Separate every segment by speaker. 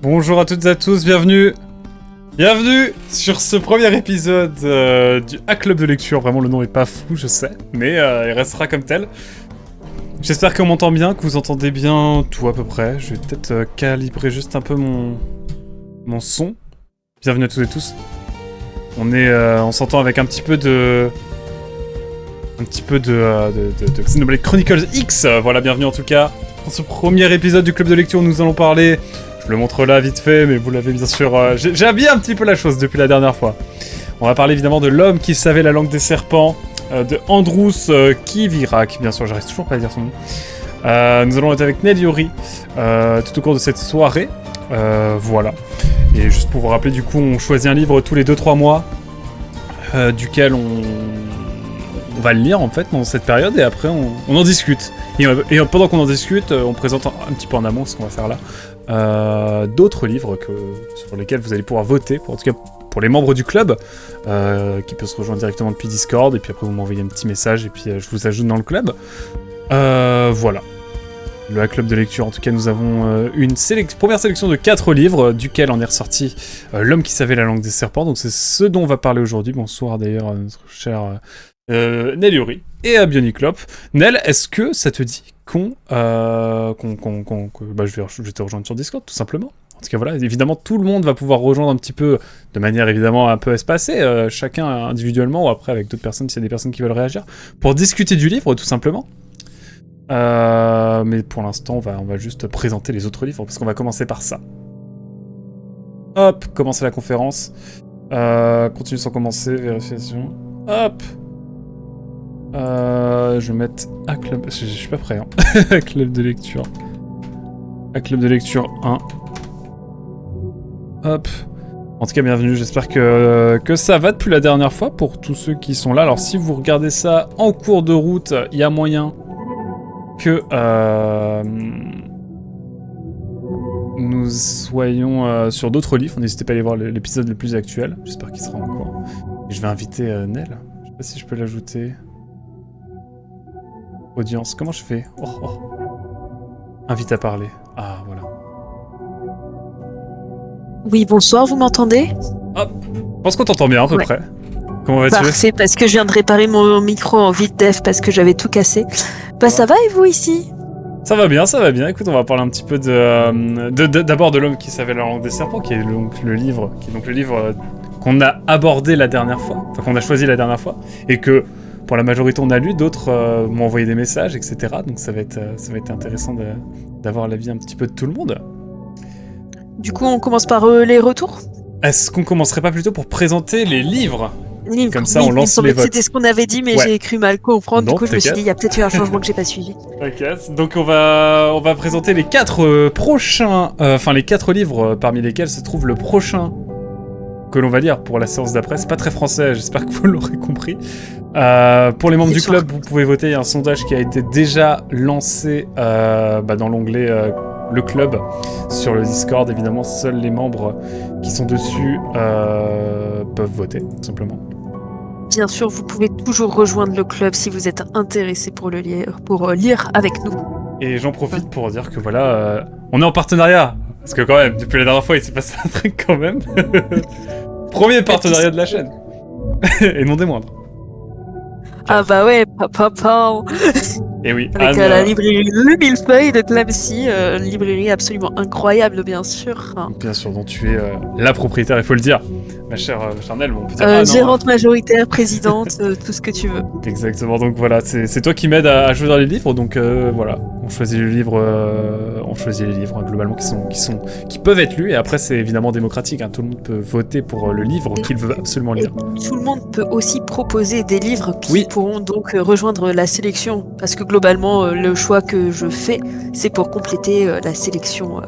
Speaker 1: Bonjour à toutes et à tous, bienvenue sur ce premier épisode du Hack Club de lecture. Vraiment, le nom est pas fou, je sais, mais il restera comme tel. J'espère qu'on m'entend bien, que vous entendez bien tout à peu près. Je vais peut-être calibrer juste un peu mon son. Bienvenue à toutes et tous. On s'entend avec un petit peu de Xenoblade Chronicles X. Voilà, bienvenue en tout cas. Dans ce premier épisode du club de lecture, nous allons parler... Je le montre là vite fait, mais vous l'avez bien sûr... J'ai habillé un petit peu la chose depuis la dernière fois. On va parler évidemment de l'homme qui savait la langue des serpents, de Andrus Kivirak, bien sûr, j'arrive toujours pas à dire son nom. Nous allons être avec Nelliori tout au cours de cette soirée. Voilà. Et juste pour vous rappeler, du coup, on choisit un livre tous les 2-3 mois, duquel on va le lire en fait dans cette période, et après on en discute. Et pendant qu'on en discute, on présente un petit peu en amont ce qu'on va faire là. D'autres livres sur lesquels vous allez pouvoir voter, en tout cas pour les membres du club, qui peuvent se rejoindre directement depuis Discord, et puis après vous m'envoyez un petit message, et puis je vous ajoute dans le club. Voilà. Le Hack Club de lecture, en tout cas, nous avons une première sélection de 4 livres, duquel en est ressorti L'homme qui savait la langue des serpents, donc c'est ce dont on va parler aujourd'hui. Bonsoir d'ailleurs à notre cher Nelliori et à Bioniclop. Nel, est-ce que ça te dit je vais te rejoindre sur Discord, tout simplement. En tout cas, voilà, évidemment, tout le monde va pouvoir rejoindre un petit peu, de manière évidemment un peu espacée, chacun individuellement, ou après avec d'autres personnes, s'il y a des personnes qui veulent réagir, pour discuter du livre, tout simplement. Mais pour l'instant, on va juste présenter les autres livres, parce qu'on va commencer par ça. Hop, commencer la conférence. Continue sans commencer, vérification. Hop. Je vais mettre un club... Je suis pas prêt, hein. Club de lecture. Un club de lecture 1. Hop. En tout cas, bienvenue. J'espère que ça va depuis la dernière fois pour tous ceux qui sont là. Alors, si vous regardez ça en cours de route, il y a moyen que nous soyons sur d'autres livres. N'hésitez pas à aller voir l'épisode le plus actuel. J'espère qu'il sera en cours. Et je vais inviter Nel. Je sais pas si je peux l'ajouter. Audience, comment je fais ? Invite à parler. Ah, voilà.
Speaker 2: Oui, bonsoir, vous m'entendez ?
Speaker 1: Hop. Je pense qu'on t'entend bien à peu près. Comment vas-tu ?
Speaker 2: Parfait, parce que je viens de réparer mon micro en vite def parce que j'avais tout cassé. Ça va et vous ici ?
Speaker 1: Ça va bien, ça va bien. Écoute, on va parler un petit peu d'abord de l'homme qui savait la langue des serpents, qui est donc le livre qu'on a abordé la dernière fois, enfin qu'on a choisi la dernière fois, et que pour la majorité on a lu, d'autres m'ont envoyé des messages, etc. Donc ça va être intéressant d'avoir l'avis un petit peu de tout le monde.
Speaker 2: Du coup, on commence par les retours ?
Speaker 1: Est-ce qu'on commencerait pas plutôt pour présenter les livres ? Comme ça,
Speaker 2: oui,
Speaker 1: on lance les votes.
Speaker 2: C'était ce qu'on avait dit, mais j'ai cru mal comprendre.
Speaker 1: Non,
Speaker 2: du coup, je me suis dit, il y a peut-être eu un changement que j'ai pas suivi.
Speaker 1: Ok, donc on va présenter les 4 prochains... Enfin, les 4 livres parmi lesquels se trouve le prochain que l'on va lire pour la séance d'après. C'est pas très français, j'espère que vous l'aurez compris. Pour les membres du club, vous pouvez voter. Il y a un sondage qui a été déjà lancé dans l'onglet le club sur le Discord. Évidemment, seuls les membres qui sont dessus peuvent voter, tout simplement.
Speaker 2: Bien sûr, vous pouvez toujours rejoindre le club si vous êtes intéressé pour lire avec nous. Et
Speaker 1: j'en profite pour dire que voilà, on est en partenariat. Parce que quand même, depuis la dernière fois, il s'est passé un truc quand même. Premier partenariat de la chaîne. Et non des moindres.
Speaker 2: Ah bah ouais, papa.
Speaker 1: Et oui,
Speaker 2: avec la librairie Le Millefeuille de Clamcy, une librairie absolument incroyable, bien sûr.
Speaker 1: Bien sûr, dont tu es la propriétaire, il faut le dire. Ma chère Nel, on peut dire...
Speaker 2: gérante majoritaire, présidente, tout ce que tu veux.
Speaker 1: Exactement, donc voilà, c'est toi qui m'aides à choisir les livres, donc voilà, on choisit les livres, globalement qui peuvent être lus, et après c'est évidemment démocratique, hein, tout le monde peut voter pour le livre qu'il veut absolument lire.
Speaker 2: Et tout le monde peut aussi proposer des livres qui pourront donc rejoindre la sélection, parce que globalement, le choix que je fais, c'est pour compléter la sélection...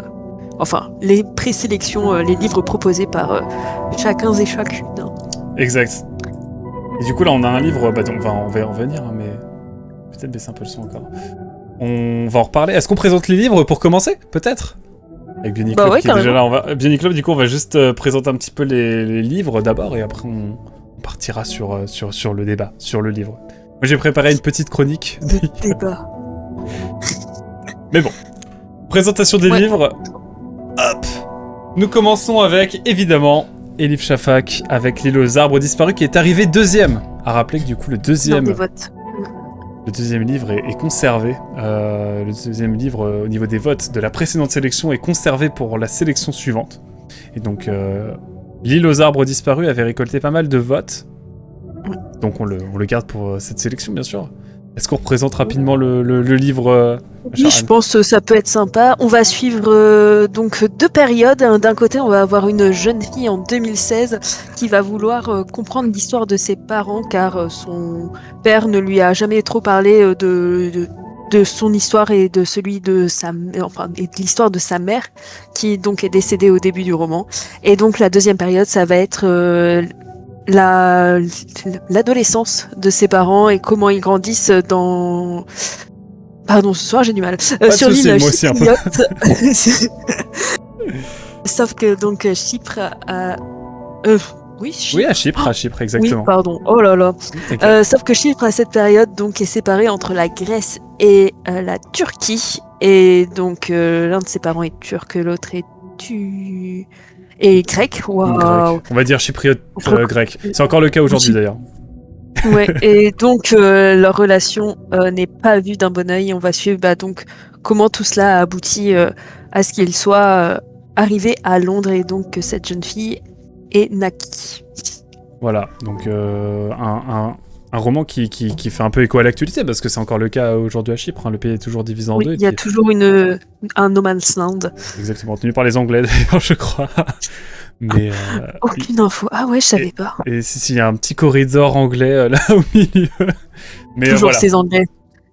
Speaker 2: Enfin, les présélections, les livres proposés par chacun et chacune.
Speaker 1: Exact. Et du coup, là, on a un livre, on va en venir, hein, mais peut-être baisser un peu le son encore. On va en reparler. Est-ce qu'on présente les livres pour commencer, peut-être ? Avec Bioniclop qui est déjà là. Bioniclop, du coup, on va juste présenter un petit peu les livres d'abord, et après, on partira sur le débat, sur le livre. Moi, j'ai préparé une petite chronique.
Speaker 2: Débat.
Speaker 1: Mais bon. Présentation des livres. Hop. Nous commençons avec, évidemment, Elif Shafak avec L'île aux arbres disparus qui est arrivé deuxième. À rappeler que du coup, le deuxième livre est conservé. Le deuxième livre, au niveau des votes de la précédente sélection, est conservé pour la sélection suivante. Et donc, L'île aux arbres disparus avait récolté pas mal de votes. Donc on le garde pour cette sélection, bien sûr. Est-ce qu'on représente rapidement le livre
Speaker 2: Oui, je pense que ça peut être sympa. On va suivre donc 2 périodes. D'un côté, on va avoir une jeune fille en 2016 qui va vouloir comprendre l'histoire de ses parents car son père ne lui a jamais trop parlé de son histoire et de celui de et de l'histoire de sa mère qui donc est décédée au début du roman. Et donc la deuxième période, ça va être l'adolescence de ses parents et comment ils grandissent dans... Pardon, ce soir j'ai du mal. Sur l'île chypriote. Sauf que donc Chypre a... Chypre.
Speaker 1: Oui, à Chypre, exactement.
Speaker 2: Oui, pardon. Oh là là. Sauf que Chypre à cette période donc est séparée entre la Grèce et la Turquie. Et donc l'un de ses parents est turc, l'autre est et grec. Wow.
Speaker 1: On va dire chypriote grec. C'est encore le cas aujourd'hui d'ailleurs.
Speaker 2: Ouais, et donc leur relation n'est pas vue d'un bon œil. On va suivre donc comment tout cela a abouti à ce qu'ils soient arrivés à Londres et donc que cette jeune fille est naquie. Voilà,
Speaker 1: donc un roman qui fait un peu écho à l'actualité parce que c'est encore le cas aujourd'hui à Chypre. Le pays est toujours divisé en deux.
Speaker 2: Il y a toujours un no man's land.
Speaker 1: Exactement, tenu par les Anglais d'ailleurs, je crois. Mais
Speaker 2: aucune info. Ah ouais, je savais pas.
Speaker 1: Et si, il y a un petit corridor anglais là au milieu. Mais
Speaker 2: toujours ces Anglais.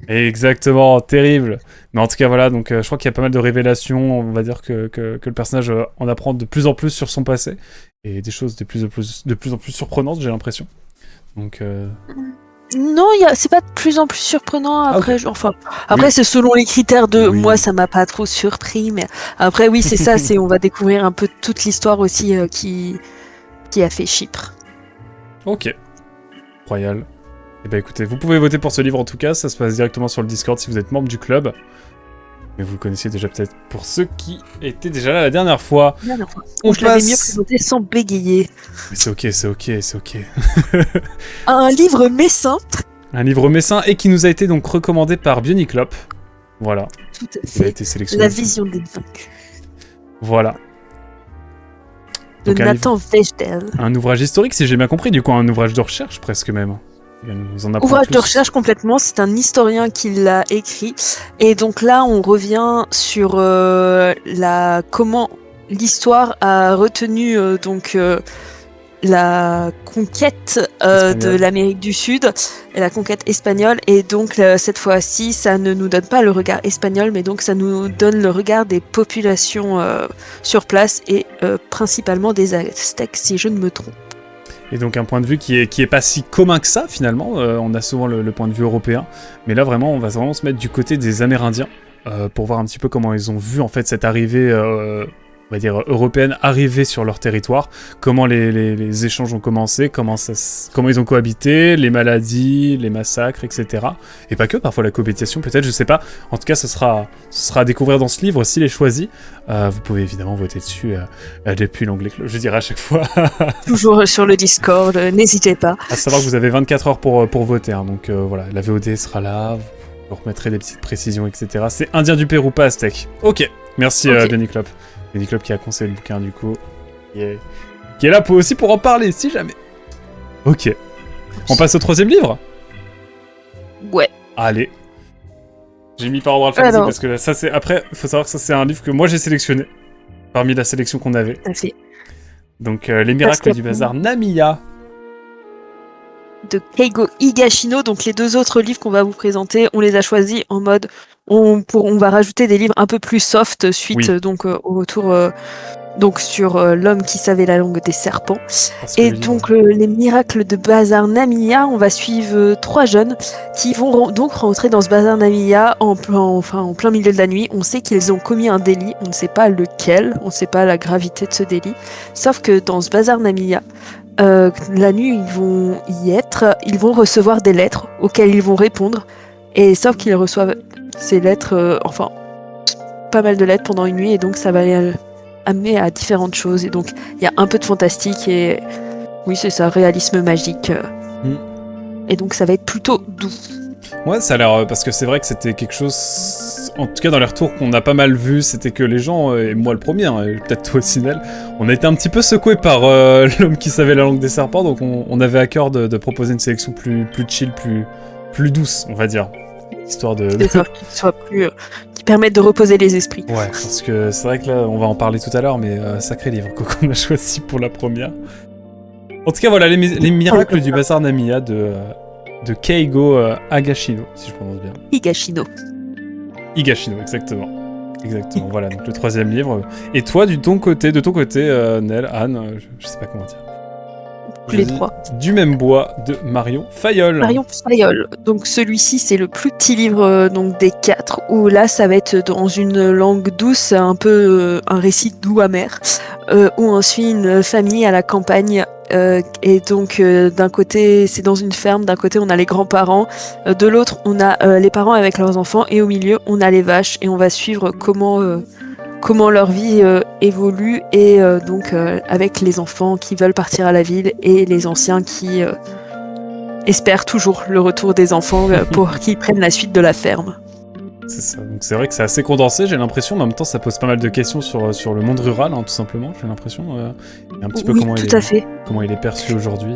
Speaker 1: Exactement, terrible. Mais en tout cas, voilà, donc je crois qu'il y a pas mal de révélations. On va dire que le personnage en apprend de plus en plus sur son passé et des choses de plus en plus surprenantes, j'ai l'impression. Donc
Speaker 2: non, c'est pas de plus en plus surprenant après.
Speaker 1: Oui.
Speaker 2: C'est selon les critères de moi, ça m'a pas trop surpris, mais après oui, c'est ça, on va découvrir un peu toute l'histoire aussi qui a fait Chypre.
Speaker 1: Ok, royal. Eh ben écoutez, vous pouvez voter pour ce livre en tout cas, ça se passe directement sur le Discord si vous êtes membre du club. Mais vous le connaissiez déjà peut-être pour ceux qui étaient déjà là la dernière fois.
Speaker 2: Je l'avais mieux présenté sans bégayer.
Speaker 1: Mais c'est ok.
Speaker 2: Un livre messin.
Speaker 1: Un livre messin et qui nous a été donc recommandé par Bioniclop. Voilà.
Speaker 2: Tout à fait.
Speaker 1: Il a été sélectionné.
Speaker 2: La vision des vaincus.
Speaker 1: Voilà.
Speaker 2: De Nathan Vechdel.
Speaker 1: Un ouvrage historique, si j'ai bien compris, du coup un ouvrage de recherche presque même.
Speaker 2: Ouvrage de recherche complètement, c'est un historien qui l'a écrit. Et donc là, on revient sur comment l'histoire a retenu la conquête de l'Amérique du Sud et la conquête espagnole. Et donc cette fois-ci, ça ne nous donne pas le regard espagnol, mais donc ça nous donne le regard des populations sur place et principalement des Aztèques, si je ne me trompe.
Speaker 1: Et donc un point de vue qui est pas si commun que ça finalement, on a souvent le point de vue européen, mais là vraiment on va vraiment se mettre du côté des Amérindiens pour voir un petit peu comment ils ont vu en fait cette arrivée, on va dire européenne, arriver sur leur territoire, comment les échanges ont commencé, comment ils ont cohabité, les maladies, les massacres, etc. Et pas que, parfois la cohabitation peut-être, je sais pas. En tout cas ce sera à découvrir dans ce livre s'il est choisi. Vous pouvez évidemment voter dessus depuis l'onglet, je dirais à chaque fois.
Speaker 2: Toujours sur le Discord, n'hésitez pas.
Speaker 1: À savoir que vous avez 24 heures pour voter, hein, donc voilà, la VOD sera là, vous remettrez des petites précisions, etc. C'est Indien du Pérou, pas Aztèque. Ok, merci Bioniclop. Bioniclop qui a conseillé le bouquin du coup, qui est là aussi pour en parler, si jamais. Ok. On passe au troisième livre ?
Speaker 2: Ouais.
Speaker 1: Allez. J'ai mis par ordre alphabétique parce que ça c'est... Après, il faut savoir que ça c'est un livre que moi j'ai sélectionné, parmi la sélection qu'on avait.
Speaker 2: Merci.
Speaker 1: Donc, Les miracles du bazar Namiya.
Speaker 2: De Keigo Higashino, donc les 2 autres livres qu'on va vous présenter, on les a choisis en mode on va rajouter des livres un peu plus soft suite donc autour donc sur l'homme qui savait la langue des serpents. Et donc les miracles de bazar Namiya, on va suivre 3 jeunes qui vont donc rentrer dans ce bazar Namiya en plein milieu de la nuit. On sait qu'ils ont commis un délit, on ne sait pas lequel, on ne sait pas la gravité de ce délit, sauf que dans ce bazar Namiya, la nuit ils vont y être, ils vont recevoir des lettres auxquelles ils vont répondre, et sauf qu'ils reçoivent ces lettres, pas mal de lettres pendant une nuit, et donc ça va amené à différentes choses. Et donc, il y a un peu de fantastique et oui, c'est ça, réalisme magique. Et donc, ça va être plutôt doux.
Speaker 1: Ouais, ça a l'air... Parce que c'est vrai que c'était quelque chose... En tout cas, dans les retours qu'on a pas mal vu, c'était que les gens, et moi le premier, hein, et peut-être toi aussi, Nel, on a été un petit peu secoués par l'homme qui savait la langue des serpents, donc on avait à cœur de proposer une sélection plus chill, plus douce, on va dire. Histoire de...
Speaker 2: Qui soit plus... qui permette de reposer les esprits.
Speaker 1: Ouais, parce que c'est vrai que là, on va en parler tout à l'heure, mais sacré livre qu'on a choisi pour la première. En tout cas, voilà, les miracles du bazar Namiya de Keigo Higashino, si je prononce bien. Higashino, exactement. Exactement, voilà, donc le 3e livre. Et toi, de ton côté, Nel, Anne, je sais pas comment dire.
Speaker 2: Tous les trois.
Speaker 1: Du même bois de Marion Fayolle.
Speaker 2: Marion Fayolle. Donc celui-ci, c'est le plus petit livre donc des 4, où là, ça va être dans une langue douce, un peu un récit doux amer, où on suit une famille à la campagne. Et donc d'un côté c'est dans une ferme, d'un côté on a les grands-parents, de l'autre on a les parents avec leurs enfants, et au milieu on a les vaches, et on va suivre comment leur vie évolue, et donc avec les enfants qui veulent partir à la ville et les anciens qui espèrent toujours le retour des enfants pour qu'ils prennent la suite de la ferme.
Speaker 1: C'est ça, donc c'est vrai que c'est assez condensé, j'ai l'impression, mais en même temps ça pose pas mal de questions sur le monde rural, hein, tout simplement, j'ai l'impression, et un petit peu comment il est perçu aujourd'hui.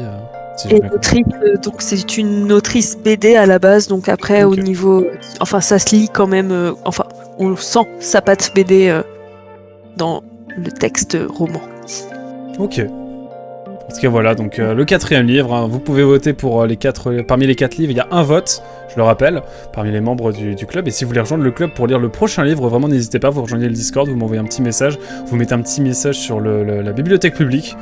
Speaker 1: Si
Speaker 2: et l'autrice, donc c'est une autrice BD à la base, donc après au niveau... Enfin ça se lit quand même, on sent sa patte BD dans le texte roman.
Speaker 1: Ok. En tout cas voilà, donc le 4e livre, hein, vous pouvez voter pour parmi les 4 livres, il y a un vote, je le rappelle, parmi les membres du club, et si vous voulez rejoindre le club pour lire le prochain livre, vraiment n'hésitez pas, vous rejoignez le Discord, vous m'envoyez un petit message, vous mettez un petit message sur la bibliothèque publique,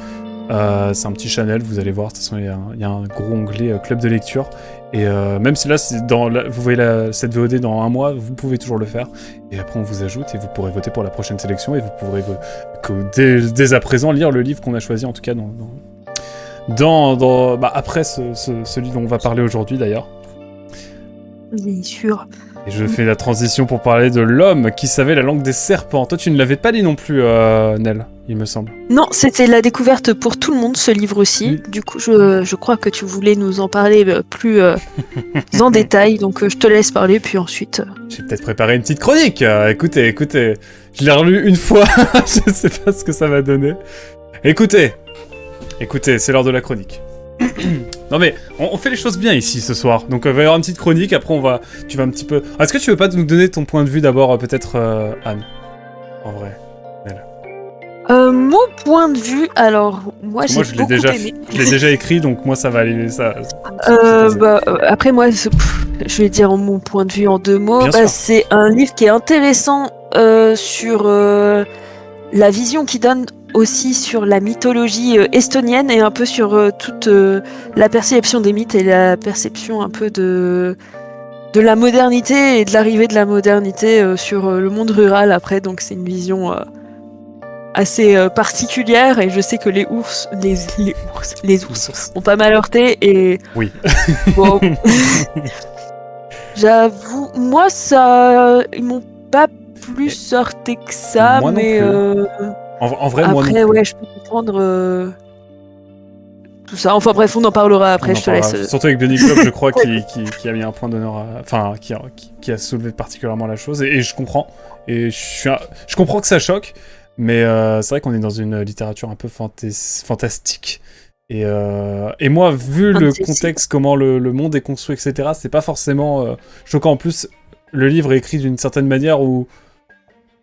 Speaker 1: c'est un petit channel, vous allez voir, de toute façon il y a un gros onglet club de lecture, et même si là, vous voyez cette VOD dans un mois, vous pouvez toujours le faire, et après on vous ajoute, et vous pourrez voter pour la prochaine sélection, et vous pourrez dès à présent lire le livre qu'on a choisi, en tout cas après celui dont on va parler aujourd'hui d'ailleurs.
Speaker 2: Bien sûr.
Speaker 1: Et je fais la transition pour parler de l'homme qui savait la langue des serpents. Toi, tu ne l'avais pas lu non plus, Nel, il me semble.
Speaker 2: Non, c'était la découverte pour tout le monde, ce livre aussi. Du coup, je crois que tu voulais nous en parler plus en détail, donc je te laisse parler, puis ensuite...
Speaker 1: J'ai peut-être préparé une petite chronique. Écoutez, je l'ai relu une fois, je sais pas ce que ça va donner. Écoutez, c'est l'heure de la chronique. Non mais, on fait les choses bien ici ce soir, donc il va y avoir une petite chronique, après tu vas un petit peu... Est-ce que tu veux pas nous donner ton point de vue d'abord, peut-être, Anne? En vrai, Nel.
Speaker 2: Mon point de vue, alors, moi j'ai beaucoup aimé.
Speaker 1: Je l'ai déjà écrit, donc moi ça va aller...
Speaker 2: Après moi, je vais dire mon point de vue en 2 mots. C'est un livre qui est intéressant sur la vision qu'il donne aussi sur la mythologie estonienne, et un peu sur toute la perception des mythes et la perception un peu de la modernité et de l'arrivée de la modernité sur le monde rural après. Donc c'est une vision assez particulière, et je sais que les ours ont pas mal heurté, et
Speaker 1: oui.
Speaker 2: Bon, j'avoue, moi ils m'ont pas plus heurté que ça,
Speaker 1: moi
Speaker 2: mais
Speaker 1: en vrai,
Speaker 2: après,
Speaker 1: moi non plus.
Speaker 2: je peux comprendre tout ça. Enfin bref, on en parlera après, je te laisse.
Speaker 1: Surtout avec Benny Club, je crois, qui a mis un point d'honneur, enfin, qui a soulevé particulièrement la chose, et je comprends. Et je comprends que ça choque, mais c'est vrai qu'on est dans une littérature un peu fantastique. Et moi, vu le contexte, comment le monde est construit, etc., c'est pas forcément choquant. En plus, le livre est écrit d'une certaine manière où...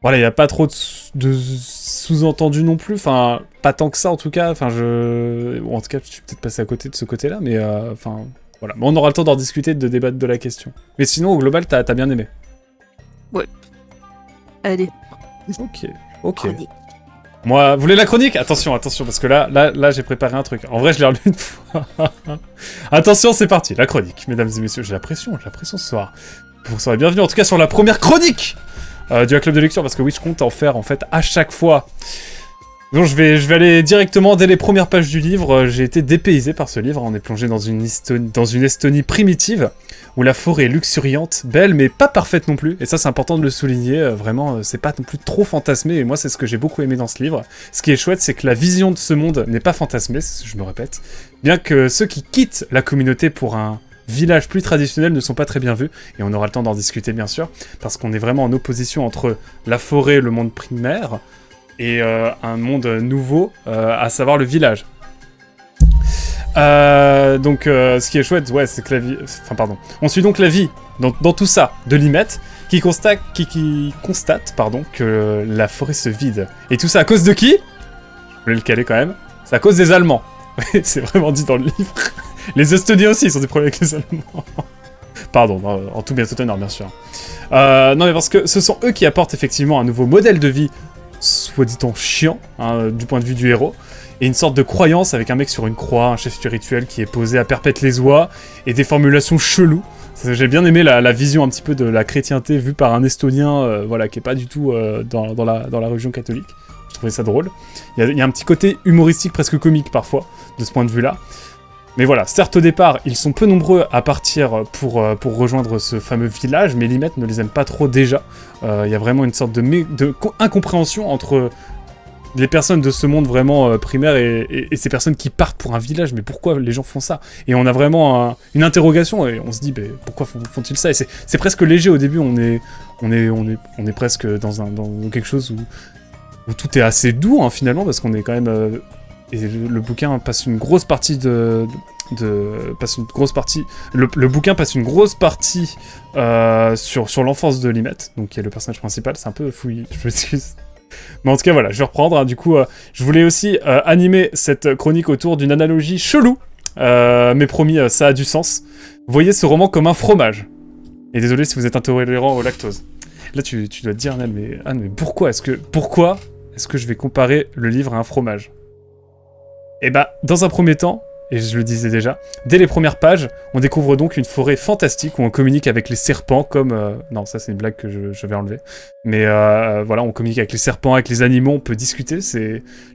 Speaker 1: Voilà, il n'y a pas trop de sous-entendus non plus, enfin, pas tant que ça en tout cas, enfin, ou en tout cas, je suis peut-être passé à côté de ce côté-là, mais enfin, voilà. Mais on aura le temps d'en discuter, de débattre de la question. Mais sinon, au global, t'as bien aimé.
Speaker 2: Ouais. Allez.
Speaker 1: Ok. Moi, vous voulez la chronique? Attention, parce que là, j'ai préparé un truc. En vrai, je l'ai relu une fois. Attention, c'est parti, la chronique, mesdames et messieurs. J'ai la pression ce soir. Vous serez bienvenus en tout cas sur la première chronique du club de lecture, parce que oui, je compte en faire en fait à chaque fois Donc je vais aller directement dès les premières pages du livre. J'ai été dépaysé par ce livre. On est plongé dans une Estonie primitive, où la forêt est luxuriante, belle, mais pas parfaite non plus. Et ça, c'est important de le souligner. Vraiment, c'est pas non plus trop fantasmé. Et moi, c'est ce que j'ai beaucoup aimé dans ce livre. Ce qui est chouette, c'est que la vision de ce monde n'est pas fantasmée, je me répète. Bien que ceux qui quittent la communauté pour un village plus traditionnel ne sont pas très bien vus. Et on aura le temps d'en discuter, bien sûr. Parce qu'on est vraiment en opposition entre la forêt et le monde primaire, et un monde nouveau, à savoir le village. Donc, ce qui est chouette, ouais, c'est que la vie... Enfin, pardon. On suit donc la vie, dans tout ça, de Limette, qui constate que la forêt se vide. Et tout ça à cause de qui? Je voulais le caler quand même. C'est à cause des Allemands. C'est vraiment dit dans le livre. Les Estoniens aussi, ils ont des problèmes avec les Allemands. Pardon, en tout bien tout honneur, bien sûr. Non, mais parce que ce sont eux qui apportent effectivement un nouveau modèle de vie, soit dit-on chiant, hein, du point de vue du héros, et une sorte de croyance avec un mec sur une croix, un chef spirituel qui est posé à perpète les oies, et des formulations cheloues. J'ai bien aimé la vision un petit peu de la chrétienté vue par un Estonien, voilà, qui est pas du tout dans la religion catholique. Je trouvais ça drôle. Il y a un petit côté humoristique, presque comique parfois, de ce point de vue-là. Mais voilà, certes au départ, ils sont peu nombreux à partir pour rejoindre ce fameux village, mais Limette ne les aime pas trop déjà. Il y a vraiment une sorte de incompréhension entre les personnes de ce monde vraiment primaire et ces personnes qui partent pour un village. Mais pourquoi les gens font ça? Et on a vraiment une interrogation et on se dit, pourquoi font-ils ça? Et c'est presque léger au début, on est presque dans quelque chose où tout est assez doux, hein, finalement, parce qu'on est quand même... et le bouquin passe une grosse partie le bouquin passe une grosse partie sur l'enfance de Limette, donc qui est le personnage principal. C'est un peu fouillis, je m'excuse. Mais en tout cas, voilà, je vais reprendre. Hein, du coup, je voulais aussi animer cette chronique autour d'une analogie chelou. Mais promis, ça a du sens. Voyez ce roman comme un fromage. Et désolé si vous êtes intolérant au lactose. Là, tu dois te dire, Anne, mais pourquoi est-ce que je vais comparer le livre à un fromage? Et dans un premier temps, et je le disais déjà, dès les premières pages, on découvre donc une forêt fantastique où on communique avec les serpents comme... Non, ça c'est une blague que je vais enlever. Mais voilà, on communique avec les serpents, avec les animaux, on peut discuter.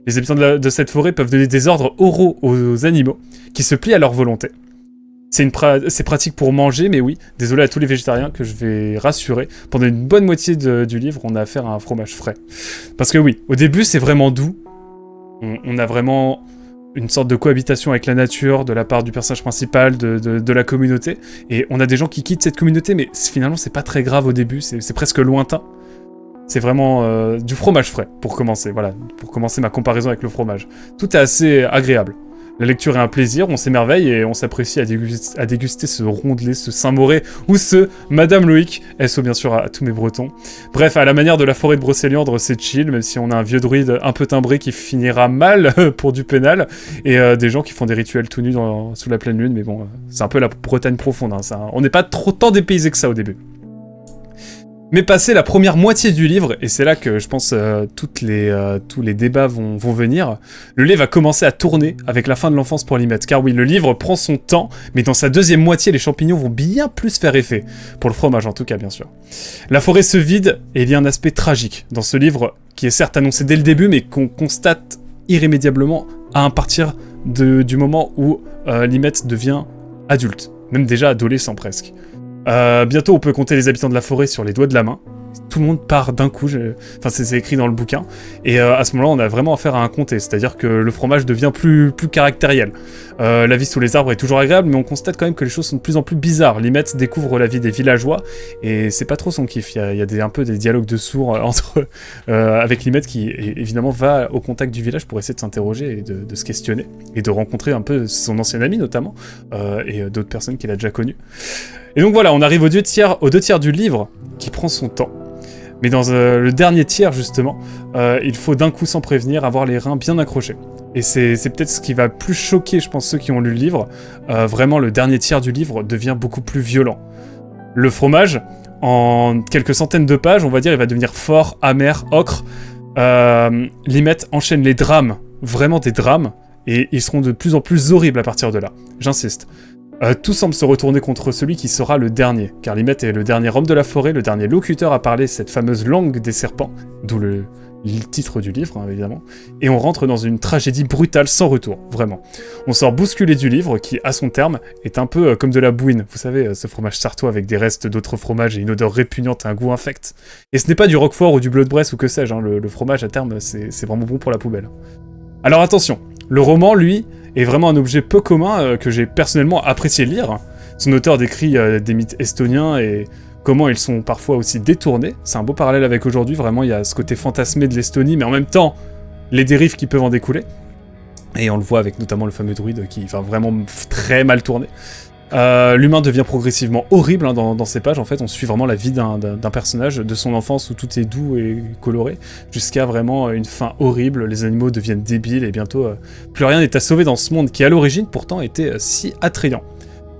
Speaker 1: Les habitants de cette forêt peuvent donner des ordres oraux aux animaux, qui se plient à leur volonté. C'est pratique pour manger, mais oui, désolé à tous les végétariens que je vais rassurer. Pendant une bonne moitié du livre, on a affaire à un fromage frais. Parce que oui, au début c'est vraiment doux. On a vraiment... une sorte de cohabitation avec la nature de la part du personnage principal, de la communauté. Et on a des gens qui quittent cette communauté, mais finalement, c'est pas très grave au début, c'est presque lointain. C'est vraiment du fromage frais, pour commencer, voilà, pour commencer ma comparaison avec le fromage. Tout est assez agréable. La lecture est un plaisir, on s'émerveille et on s'apprécie à déguster ce rondelet, ce Saint-Mauré ou ce Madame Loïc, SO bien sûr à tous mes Bretons. Bref, à la manière de la forêt de Brocéliande, c'est chill, même si on a un vieux druide un peu timbré qui finira mal pour du pénal, et des gens qui font des rituels tout nus sous la pleine lune, mais bon, c'est un peu la Bretagne profonde, hein, on n'est pas trop tant dépaysé que ça au début. Mais passé la première moitié du livre, et c'est là que je pense tous les débats vont venir, le lait va commencer à tourner avec la fin de l'enfance pour Limette. Car oui, le livre prend son temps, mais dans sa deuxième moitié, les champignons vont bien plus faire effet. Pour le fromage en tout cas, bien sûr. La forêt se vide, et il y a un aspect tragique dans ce livre, qui est certes annoncé dès le début, mais qu'on constate irrémédiablement à partir du moment où Limette devient adulte. Même déjà adolescent presque. Bientôt, on peut compter les habitants de la forêt sur les doigts de la main. Tout le monde part d'un coup, enfin c'est écrit dans le bouquin. Et à ce moment-là, on a vraiment affaire à un comté, c'est-à-dire que le fromage devient plus caractériel. La vie sous les arbres est toujours agréable, mais on constate quand même que les choses sont de plus en plus bizarres. Limette découvre la vie des villageois, et c'est pas trop son kiff. Il y a un peu des dialogues de sourds avec Limette qui, évidemment, va au contact du village pour essayer de s'interroger et de se questionner, et de rencontrer un peu son ancien ami, notamment, et d'autres personnes qu'il a déjà connues. Et donc voilà, on arrive aux deux tiers du livre, qui prend son temps. Mais dans le dernier tiers, justement, il faut d'un coup, sans prévenir, avoir les reins bien accrochés. Et c'est peut-être ce qui va plus choquer, je pense, ceux qui ont lu le livre. Vraiment, le dernier tiers du livre devient beaucoup plus violent. Le fromage, en quelques centaines de pages, on va dire, il va devenir fort, amer, ocre. Limette enchaîne les drames, vraiment des drames, et ils seront de plus en plus horribles à partir de là. J'insiste. Tout semble se retourner contre celui qui sera le dernier, car Limette est le dernier homme de la forêt, le dernier locuteur à parler cette fameuse langue des serpents, d'où le titre du livre, hein, évidemment, et on rentre dans une tragédie brutale sans retour, vraiment. On sort bousculé du livre qui, à son terme, est un peu comme de la bouine. Vous savez, ce fromage sartois avec des restes d'autres fromages et une odeur répugnante et un goût infect. Et ce n'est pas du Roquefort ou du Bleu de Bresse ou que sais-je, hein, le fromage à terme, c'est vraiment bon pour la poubelle. Alors attention, le roman, lui, est vraiment un objet peu commun que j'ai personnellement apprécié lire. Son auteur décrit des mythes estoniens et comment ils sont parfois aussi détournés. C'est un beau parallèle avec aujourd'hui, vraiment, il y a ce côté fantasmé de l'Estonie, mais en même temps, les dérives qui peuvent en découler. Et on le voit avec notamment le fameux druide qui est vraiment très mal tourné. L'humain devient progressivement horrible, hein, dans ces pages. En fait, on suit vraiment la vie d'un personnage, de son enfance où tout est doux et coloré, jusqu'à vraiment une fin horrible. Les animaux deviennent débiles et bientôt plus rien n'est à sauver dans ce monde qui, à l'origine, pourtant était si attrayant.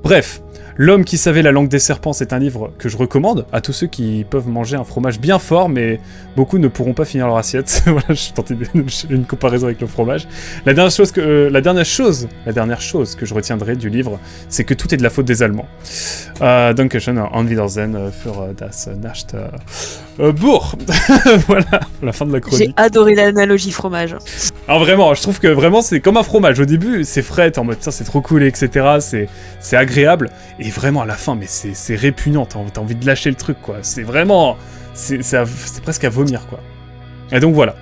Speaker 1: Bref, L'homme qui savait la langue des serpents, c'est un livre que je recommande à tous ceux qui peuvent manger un fromage bien fort, mais beaucoup ne pourront pas finir leur assiette. Voilà, je suis tenté une comparaison avec le fromage. La dernière chose que je retiendrai du livre, c'est que tout est de la faute des Allemands. Dankeschön, auf Wiedersehen für das nächste Buch. Voilà, la fin de la chronique.
Speaker 2: J'ai adoré l'analogie fromage.
Speaker 1: Alors vraiment, je trouve que vraiment c'est comme un fromage. Au début, c'est frais, t'es en mode ça, c'est trop cool, etc. C'est agréable. Et vraiment à la fin, mais c'est répugnant. T'as envie de lâcher le truc, quoi. C'est vraiment, c'est presque à vomir, quoi. Et donc voilà.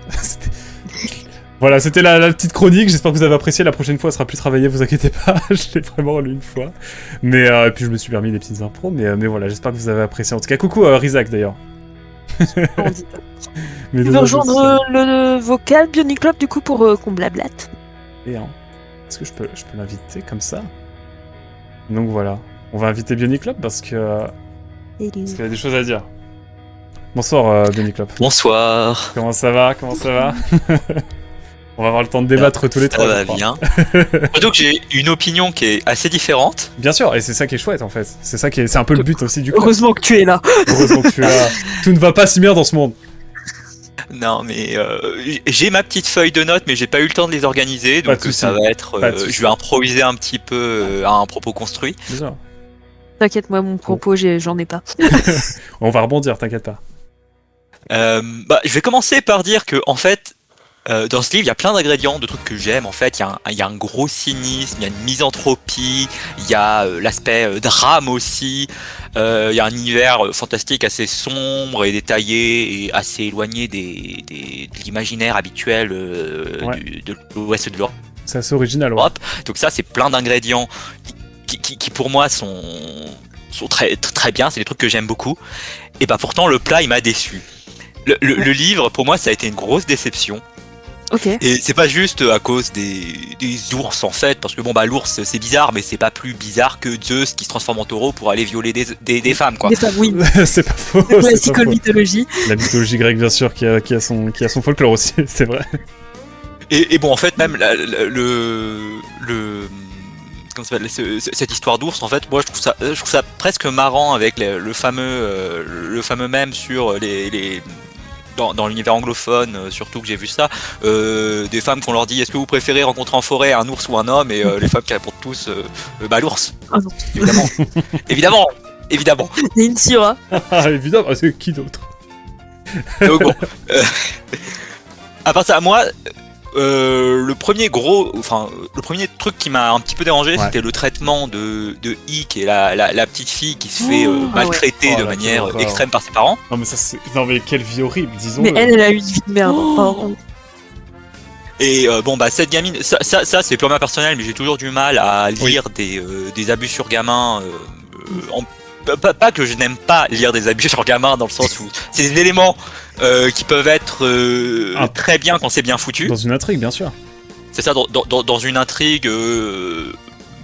Speaker 1: Voilà, c'était la petite chronique. J'espère que vous avez apprécié. La prochaine fois, elle sera plus travaillée. Vous inquiétez pas. Je l'ai vraiment lu une fois. Mais puis je me suis permis des petites impros. Mais voilà, j'espère que vous avez apprécié. En tout cas, coucou Rizak d'ailleurs.
Speaker 2: On dit pas. Tu veux rejoindre le vocal Bionic Club du coup pour qu'on blablate.
Speaker 1: Et est-ce que je peux l'inviter comme ça? Donc voilà, on va inviter Bionic Club parce qu'il y a des choses à dire. Bonsoir Bionic Club.
Speaker 3: Bonsoir.
Speaker 1: Comment ça va? On va avoir le temps de débattre tous les trois.
Speaker 3: Ça va bien. Surtout que j'ai une opinion qui est assez différente.
Speaker 1: Bien sûr, et c'est ça qui est chouette en fait. C'est un peu le but aussi du coup.
Speaker 2: Heureusement que tu es là.
Speaker 1: Heureusement que tu es là. Tout ne va pas si bien dans ce monde.
Speaker 3: Non mais j'ai ma petite feuille de notes mais j'ai pas eu le temps de les organiser donc ça va être je vais improviser un petit peu à un propos construit.
Speaker 1: Déjà.
Speaker 2: T'inquiète, moi mon propos j'en ai pas.
Speaker 1: On va rebondir, t'inquiète pas.
Speaker 3: Je vais commencer par dire que en fait dans ce livre il y a plein d'ingrédients de trucs que j'aime en fait. Il y a un gros cynisme, il y a une misanthropie, il y a l'aspect drame aussi. Il y a un univers fantastique assez sombre et détaillé et assez éloigné de l'imaginaire habituel de l'ouest de l'Europe.
Speaker 1: C'est assez original, ouais.
Speaker 3: Donc ça, c'est plein d'ingrédients qui pour moi sont très, très bien, c'est des trucs que j'aime beaucoup. Et bah pourtant, le plat, il m'a déçu. Le livre, pour moi, ça a été une grosse déception.
Speaker 2: Okay.
Speaker 3: Et c'est pas juste à cause des ours en fait, parce que l'ours c'est bizarre, mais c'est pas plus bizarre que Zeus qui se transforme en taureau pour aller violer des femmes quoi.
Speaker 2: Des femmes, oui.
Speaker 1: C'est pas faux.
Speaker 2: C'est classique en mythologie.
Speaker 1: La mythologie grecque bien sûr qui a son folklore aussi, c'est vrai.
Speaker 3: Et bon en fait même cette histoire d'ours en fait, moi je trouve ça presque marrant avec le fameux mème sur les dans l'univers anglophone, surtout que j'ai vu ça, des femmes qu'on leur dit est-ce que vous préférez rencontrer en forêt un ours ou un homme, et les femmes qui répondent tous l'ours.
Speaker 2: Ah non.
Speaker 3: Évidemment.
Speaker 2: Ninsira.
Speaker 1: Évidemment, c'est qui d'autre?
Speaker 3: Donc bon, à part ça, moi le premier truc qui m'a un petit peu dérangé, c'était le traitement de I, qui est la petite fille qui se fait maltraiter de manière extrême par ses parents.
Speaker 1: Non mais quelle vie horrible, disons.
Speaker 2: Mais elle a eu une vie de merde. Pardon.
Speaker 3: Et cette gamine, ça c'est purement personnel, mais j'ai toujours du mal à lire des abus sur gamins. Pas que je n'aime pas lire des abus sur gamins, dans le sens où c'est des éléments qui peuvent être très bien quand c'est bien foutu.
Speaker 1: Dans une intrigue, bien sûr.
Speaker 3: C'est ça, dans une intrigue.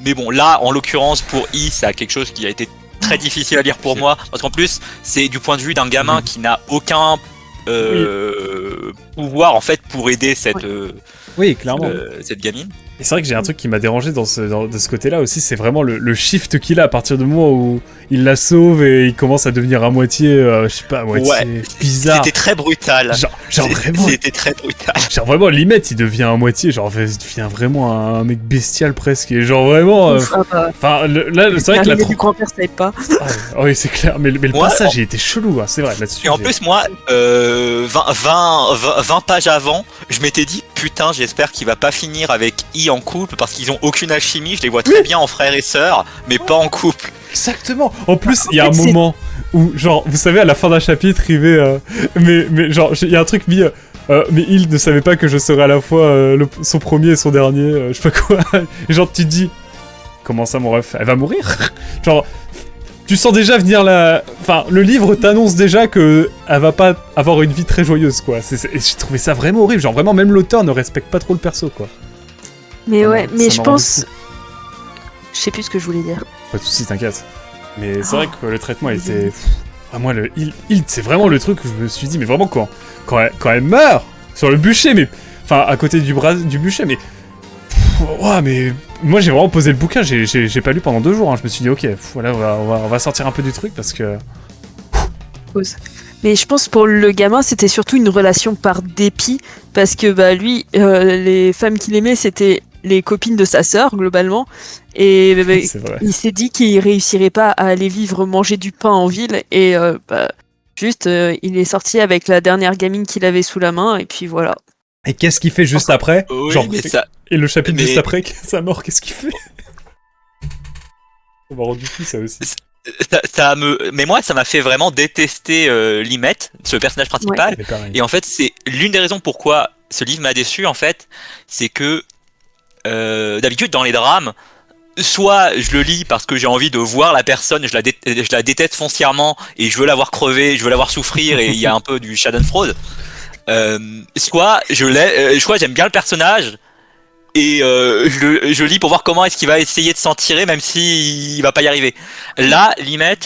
Speaker 3: Mais bon, là, en l'occurrence, pour I, c'est quelque chose qui a été très difficile à lire pour moi, parce qu'en plus, c'est du point de vue d'un gamin qui n'a aucun pouvoir en fait pour aider cette
Speaker 1: clairement.
Speaker 3: cette gamine.
Speaker 1: Et c'est vrai que j'ai un truc qui m'a dérangé de ce côté-là aussi, c'est vraiment le shift qu'il a à partir du moment où il la sauve et il commence à devenir à moitié, je sais pas, à moitié bizarre.
Speaker 3: C'était très brutal.
Speaker 1: Genre vraiment.
Speaker 3: C'était très brutal.
Speaker 1: Genre vraiment, limite, il devient à moitié, genre il devient vraiment un mec bestial presque. Et genre vraiment. Enfin, là, c'est vrai que
Speaker 2: du grand-père, ça aide pas.
Speaker 1: Oui, c'est clair, mais le passage, il était chelou, hein, c'est vrai, là-dessus.
Speaker 3: Et en plus, moi, 20 pages avant, je m'étais dit, putain, j'espère qu'il va pas finir avec I en couple parce qu'ils ont aucune alchimie. Je les vois très bien en frères et sœurs, mais pas en couple.
Speaker 1: Exactement. En plus, il y a un moment où, genre, vous savez, à la fin d'un chapitre, il va, mais genre, il y a un truc mis. Mais il ne savait pas que je serais à la fois son premier et son dernier, je sais pas quoi. Et genre, tu te dis, comment ça, mon ref, elle va mourir? Genre, tu sens déjà venir la. Enfin, le livre t'annonce déjà que elle va pas avoir une vie très joyeuse, quoi. Et j'ai trouvé ça vraiment horrible. Genre, vraiment, même l'auteur ne respecte pas trop le perso, quoi.
Speaker 2: Mais ouais, mais je pense. Je sais plus ce que je voulais dire.
Speaker 1: Pas de soucis, t'inquiète. Mais c'est vrai que le traitement était. Moi, le Hild, c'est vraiment le truc où je me suis dit, mais vraiment, quand elle meurt sur le bûcher, mais. Enfin, à côté du bûcher, mais. Ouais, mais. Moi, j'ai vraiment posé le bouquin, j'ai pas lu pendant 2 jours. Hein. Je me suis dit, ok, voilà, on va sortir un peu du truc parce que.
Speaker 2: Pause. Mais je pense pour le gamin, c'était surtout une relation par dépit, parce que bah lui, les femmes qu'il aimait, c'était les copines de sa sœur globalement, et il s'est dit qu'il réussirait pas à aller vivre manger du pain en ville, et juste il est sorti avec la dernière gamine qu'il avait sous la main, et puis voilà.
Speaker 1: Et qu'est-ce qu'il fait juste après?
Speaker 3: Oui,
Speaker 1: genre,
Speaker 3: ça...
Speaker 1: Et le chapitre juste après, sa mort, qu'est-ce qu'il fait? On va rendre du fou, ça aussi.
Speaker 3: Mais moi, ça m'a fait vraiment détester Limet, ce personnage principal.
Speaker 1: Ouais.
Speaker 3: Et en fait, c'est l'une des raisons pourquoi ce livre m'a déçu, en fait, c'est que d'habitude, dans les drames, soit je le lis parce que j'ai envie de voir la personne, je la déteste foncièrement et je veux la voir crever, je veux la voir souffrir et il y a un peu du Schadenfreude. Soit j'aime bien le personnage et je lis pour voir comment est-ce qu'il va essayer de s'en tirer même s'il va pas y arriver. Là, Limet,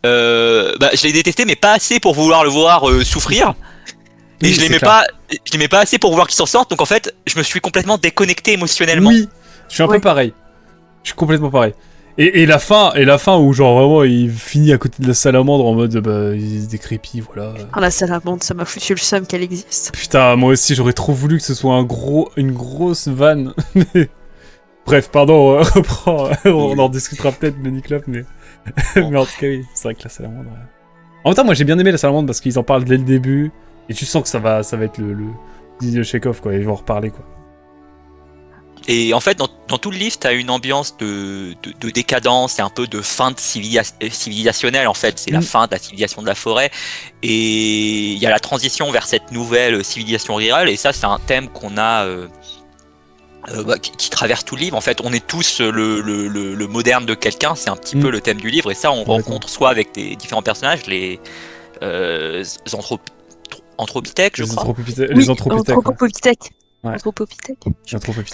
Speaker 3: je l'ai détesté mais pas assez pour vouloir le voir souffrir. Et je l'aimais pas assez pour vouloir qu'il s'en sorte, donc en fait, je me suis complètement déconnecté émotionnellement.
Speaker 1: Oui, je suis un peu pareil. Je suis complètement pareil. Et la fin où genre vraiment il finit à côté de la salamandre en mode il se décrépit, voilà.
Speaker 2: Ah, la salamandre, ça m'a foutu le seum qu'elle existe.
Speaker 1: Putain, moi aussi j'aurais trop voulu que ce soit une grosse vanne. Bref, pardon, on reprend, on en discutera peut-être, Beniclop, mais mais en tout cas oui, c'est vrai que la salamandre. En même temps, moi j'ai bien aimé la salamandre parce qu'ils en parlent dès le début. Et tu sens que ça va être le Didier Chekhov, quoi, ils vont en reparler, quoi.
Speaker 3: Et en fait, dans tout le livre, t'as une ambiance de décadence et un peu de fin de civilisationnelle, en fait. C'est la fin de la civilisation de la forêt. Et il y a la transition vers cette nouvelle civilisation rurale. Et ça, c'est un thème qu'on a... qui traverse tout le livre. En fait, on est tous le moderne de quelqu'un. C'est un petit peu le thème du livre. Et ça, on rencontre soit avec des différents personnages, les Anthropithèques, je crois.
Speaker 1: Les Anthropithèques.
Speaker 2: Ouais. Anthropopithèque.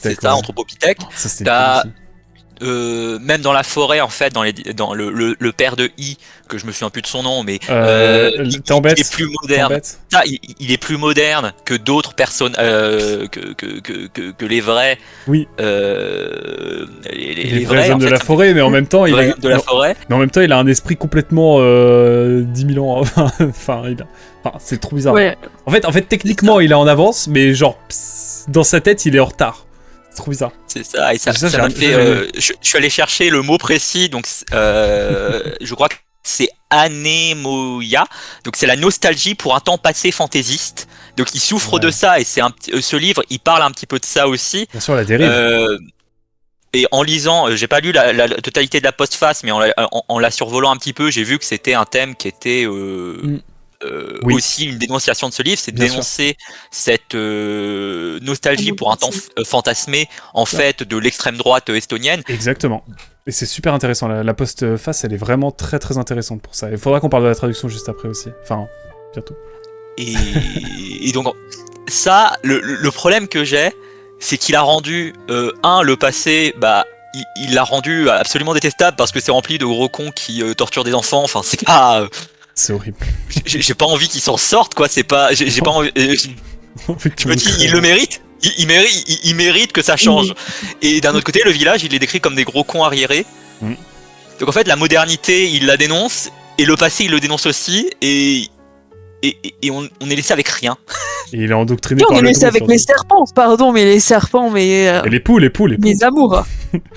Speaker 3: C'est ça, Anthropopithèque.
Speaker 1: Ça, c'était
Speaker 3: même dans la forêt, en fait, dans le père de I, que je me souviens plus de son nom, mais il est plus moderne. Il est plus moderne que d'autres personnes, que les vrais.
Speaker 1: Oui.
Speaker 3: Les
Speaker 1: vrais hommes de la forêt, mais en même temps, il a un esprit complètement 10 000 ans. Enfin, c'est trop bizarre.
Speaker 2: Ouais.
Speaker 1: En fait, techniquement, il est en avance, mais genre dans sa tête, il est en retard. C'est trop bizarre.
Speaker 3: C'est ça, et ça m'a fait. Je suis allé chercher le mot précis, donc je crois que c'est anémoia. Donc c'est la nostalgie pour un temps passé fantaisiste. Donc il souffre de ça, et ce livre, il parle un petit peu de ça aussi.
Speaker 1: Bien sûr, la dérive.
Speaker 3: Et en lisant, j'ai pas lu la totalité de la postface, mais en la survolant un petit peu, j'ai vu que c'était un thème qui était aussi une dénonciation de ce livre, c'est de dénoncer cette nostalgie pour un temps fantasmé, en fait, de l'extrême droite estonienne.
Speaker 1: Exactement. Et c'est super intéressant, la postface, elle est vraiment très très intéressante pour ça. Il faudra qu'on parle de la traduction juste après aussi, enfin, bientôt.
Speaker 3: Et donc, ça, le problème que j'ai, c'est qu'il a rendu, le passé, il l'a rendu absolument détestable parce que c'est rempli de gros cons qui torturent des enfants, enfin, c'est pas...
Speaker 1: C'est horrible.
Speaker 3: J'ai pas envie qu'il s'en sorte, quoi, c'est pas... J'ai pas envie... je me dis, il le mérite. il mérite que ça change. Et d'un autre côté, le village, il est décrit comme des gros cons arriérés. Donc en fait, la modernité, il la dénonce, et le passé, il le dénonce aussi, et on est laissé avec rien.
Speaker 1: Et il est endoctriné
Speaker 2: on
Speaker 1: par
Speaker 2: est
Speaker 1: le
Speaker 2: laissé
Speaker 1: don,
Speaker 2: avec
Speaker 1: surtout.
Speaker 2: les serpents, pardon, mais les serpents, mais...
Speaker 1: Et les poux.
Speaker 2: Mes amours.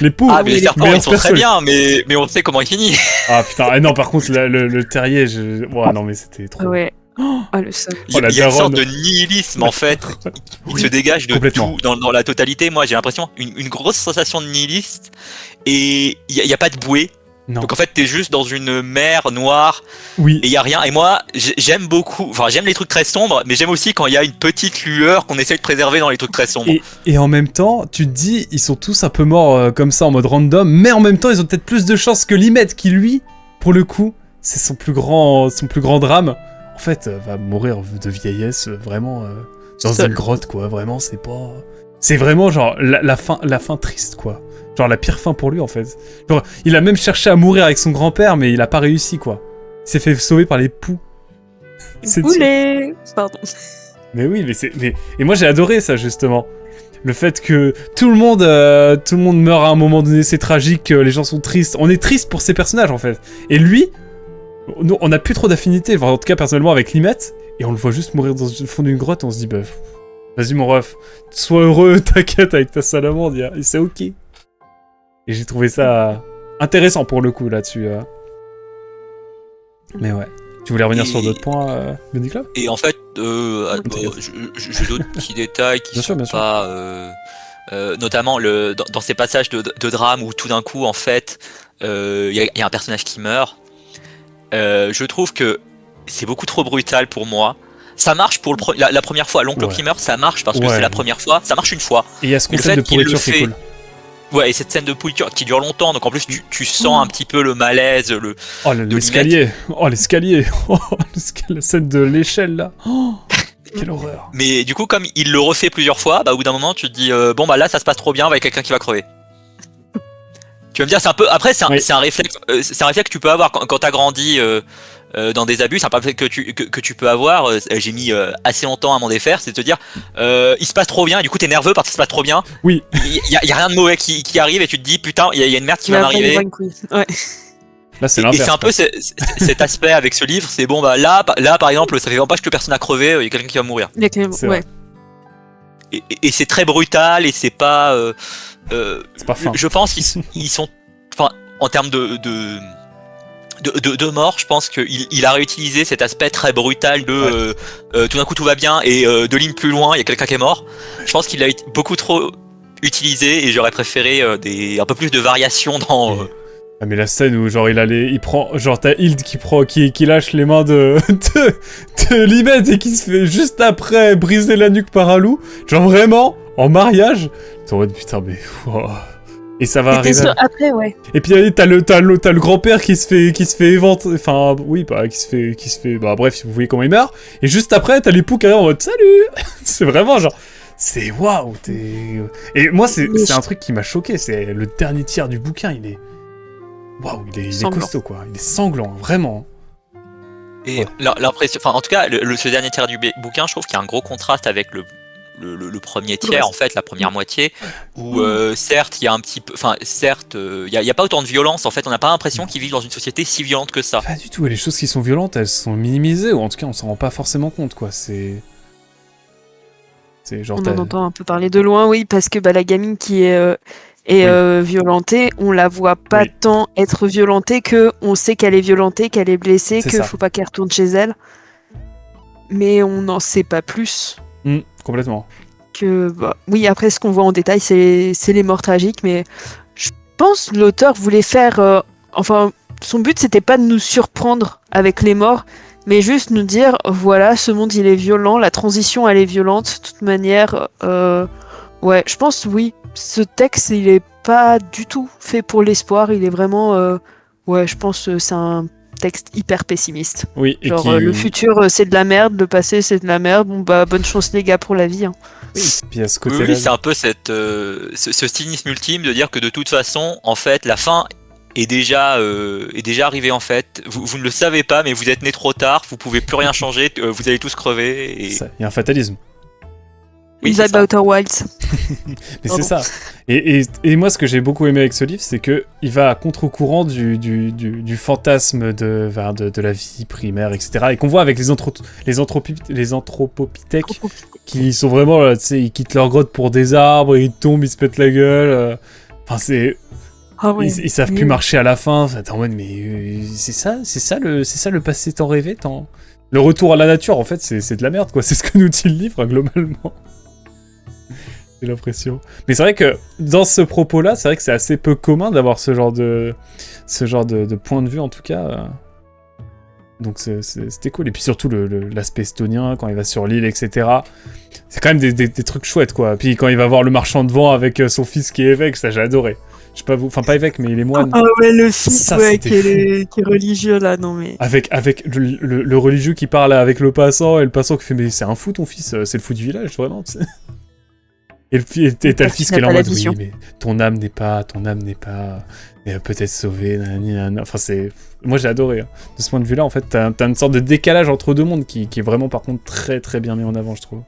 Speaker 1: Les poux.
Speaker 3: Ah, mais les serpents,
Speaker 1: meilleures
Speaker 3: ils sont très
Speaker 1: personnes.
Speaker 3: bien, mais on sait comment il finit.
Speaker 1: Ah putain, non, par contre, le terrier, ouais, non, mais c'était trop.
Speaker 2: Ouais. Ah, le seul.
Speaker 3: Il y a
Speaker 1: la
Speaker 3: une sorte
Speaker 1: daronne.
Speaker 3: de nihilisme, en fait. Il se dégage de
Speaker 1: Complètement.
Speaker 3: tout dans la totalité. Moi, j'ai l'impression, une grosse sensation de nihiliste, et il y a pas de bouée.
Speaker 1: Non.
Speaker 3: Donc en fait, t'es juste dans une mer noire,
Speaker 1: Oui.
Speaker 3: et il y a rien. Et moi, j'aime beaucoup, enfin j'aime les trucs très sombres, mais j'aime aussi quand il y a une petite lueur qu'on essaie de préserver dans les trucs très sombres.
Speaker 1: Et en même temps, tu te dis, ils sont tous un peu morts comme ça en mode random, mais en même temps, ils ont peut-être plus de chance que Limet, qui lui, pour le coup, c'est son plus grand drame. En fait, va mourir de vieillesse, vraiment, dans
Speaker 2: Seul.
Speaker 1: une grotte, quoi. Vraiment, c'est pas... C'est vraiment, genre, la fin triste, quoi. Genre, la pire fin pour lui, en fait. Genre, il a même cherché à mourir avec son grand-père, mais il a pas réussi, quoi. Il s'est fait sauver par les poux. C'est
Speaker 2: Poulet. Pardon.
Speaker 1: Mais oui, et moi j'ai adoré ça justement. Le fait que tout le monde meurt à un moment donné, c'est tragique, les gens sont tristes. On est triste pour ces personnages en fait. Et lui, nous, on a plus trop d'affinité, enfin, en tout cas personnellement avec Limet, et on le voit juste mourir dans le fond d'une grotte, on se dit bah vas-y mon ref, sois heureux, t'inquiète avec ta salamande, et c'est ok. Et j'ai trouvé ça intéressant pour le coup là-dessus. Mais ouais. Tu voulais revenir sur d'autres points, Bendy
Speaker 3: Et en fait, j'ai d'autres petits détails qui sont pas... notamment dans ces passages de drame où tout d'un coup, en fait, y a un personnage qui meurt. Je trouve que c'est beaucoup trop brutal pour moi. Ça marche pour la première fois. L'oncle qui meurt, ça marche parce que c'est la première fois. Ça marche une fois.
Speaker 1: Et il y a ce concept de pourriture qui est cool.
Speaker 3: Ouais, et cette scène de pourriture qui dure longtemps, donc en plus tu sens un petit peu le malaise,
Speaker 1: l'escalier. La scène de l'échelle là. Oh, quelle horreur.
Speaker 3: Mais du coup, comme il le refait plusieurs fois, bah au bout d'un moment tu te dis bon bah là ça se passe trop bien, avec quelqu'un qui va crever. Tu vas me dire, c'est un peu. Après, c'est un réflexe que tu peux avoir quand t'as grandi dans des abus. C'est un réflexe que tu peux avoir. J'ai mis assez longtemps à m'en défaire. C'est de te dire, il se passe trop bien. Et du coup, t'es nerveux parce qu'il se passe trop bien.
Speaker 1: Oui.
Speaker 3: Il y a rien de mauvais qui arrive et tu te dis, putain, il y a une merde qui va m'arriver.
Speaker 2: Ouais.
Speaker 1: Là, c'est l'inverse.
Speaker 3: Et c'est un peu cet aspect avec ce livre. C'est bon, bah là, par exemple, ça fait vraiment pas que personne n'a crevé. Il y a quelqu'un qui va mourir.
Speaker 2: Ouais.
Speaker 3: Et c'est très brutal et c'est pas.
Speaker 1: C'est pas fin.
Speaker 3: Je pense qu'ils sont, enfin, en termes de mort, je pense qu'il a réutilisé cet aspect très brutal de tout d'un coup tout va bien et 2 lignes plus loin il y a quelqu'un qui est mort. Je pense qu'il l'a beaucoup trop utilisé et j'aurais préféré un peu plus de variation dans.
Speaker 1: Ah mais la scène où genre il prend, genre t'as Hild qui lâche les mains de Limet et qui se fait juste après briser la nuque par un loup, genre vraiment en mariage. T'es en mode putain mais wow. Et ça va arriver.
Speaker 2: Après ouais.
Speaker 1: Et puis t'as le grand-père qui se fait éventer, enfin oui bah qui se fait bah bref vous voyez comment il meurt. Et juste après t'as l'époux qui arrive en mode salut. C'est vraiment genre c'est waouh et moi c'est un truc qui m'a choqué, c'est le dernier tiers du bouquin, il est waouh, il est costaud quoi, il est sanglant, vraiment.
Speaker 3: Et l'impression, enfin en tout cas, ce dernier tiers du bouquin, je trouve qu'il y a un gros contraste avec le premier tiers, en fait, la première moitié, où certes, il y a un petit peu, enfin certes, il y a pas autant de violence, en fait, on n'a pas l'impression qu'ils vivent dans une société si violente que ça.
Speaker 1: Pas du tout, et les choses qui sont violentes, elles sont minimisées, ou en tout cas, on s'en rend pas forcément compte, quoi, c'est genre...
Speaker 2: On en entend un peu parler de loin, oui, parce que la gamine qui est... violentée, on la voit pas tant être violentée que on sait qu'elle est violentée, qu'elle est blessée, qu'il faut pas qu'elle retourne chez elle. Mais on n'en sait pas plus.
Speaker 1: Complètement.
Speaker 2: Oui, après ce qu'on voit en détail, c'est les morts tragiques, mais je pense que l'auteur voulait faire... enfin, son but c'était pas de nous surprendre avec les morts, mais juste nous dire, voilà, ce monde il est violent, la transition elle est violente, de toute manière... Ouais, je pense oui. Ce texte, il est pas du tout fait pour l'espoir. Il est vraiment... Ouais, je pense que c'est un texte hyper pessimiste.
Speaker 1: Oui, et
Speaker 2: genre, le futur, c'est de la merde. Le passé, c'est de la merde. Bon, bah, bonne chance, les gars, pour la vie. Hein.
Speaker 1: Oui, puis à ce côté-là...
Speaker 3: Oui, c'est un peu ce cynisme ultime de dire que de toute façon, en fait, la fin est déjà arrivée, en fait. Vous ne le savez pas, mais vous êtes né trop tard. Vous pouvez plus rien changer. Vous allez tous crever.
Speaker 1: Il y a un fatalisme.
Speaker 3: Oui,
Speaker 2: Une
Speaker 3: c'est
Speaker 2: vibe
Speaker 3: ça.
Speaker 2: Outer Wilds.
Speaker 1: Mais c'est ça. Et moi, ce que j'ai beaucoup aimé avec ce livre, c'est que il va à contre-courant du fantasme de la vie primaire, etc. Et qu'on voit avec les anthropopithèques qui sont vraiment, là, tu sais, ils quittent leur grotte pour des arbres, ils tombent, ils se pètent la gueule. Enfin, c'est...
Speaker 2: Ah ouais.
Speaker 1: Ils savent plus marcher à la fin. Enfin, t'es en mode, mais c'est ça le passé tant rêvé, tant... Le retour à la nature, en fait, c'est de la merde, quoi. C'est ce que nous dit le livre, hein, globalement. J'ai l'impression. Mais c'est vrai que dans ce propos-là, c'est vrai que c'est assez peu commun d'avoir ce genre de point de vue, en tout cas. Donc c'était cool. Et puis surtout l'aspect estonien, quand il va sur l'île, etc. C'est quand même des trucs chouettes, quoi. Puis quand il va voir le marchand de vent avec son fils qui est évêque, ça j'ai adoré. Je sais pas vous, enfin pas évêque, mais il est moine.
Speaker 2: Ah ouais, le fils,
Speaker 1: Ça,
Speaker 2: ouais,
Speaker 1: c'était
Speaker 2: qui est religieux, là, non mais...
Speaker 1: Avec le religieux qui parle avec le passant, et le passant qui fait « Mais c'est un fou, ton fils, c'est le fou du village, vraiment, tu sais. » Et t'as le fils qui est là en mode « Oui, mais ton âme n'est pas peut-être sauvée, nanani. » Enfin, c'est... Moi, j'ai adoré. Hein. De ce point de vue-là, en fait, t'as une sorte de décalage entre deux mondes qui est vraiment, par contre, très, très bien mis en avant, je trouve.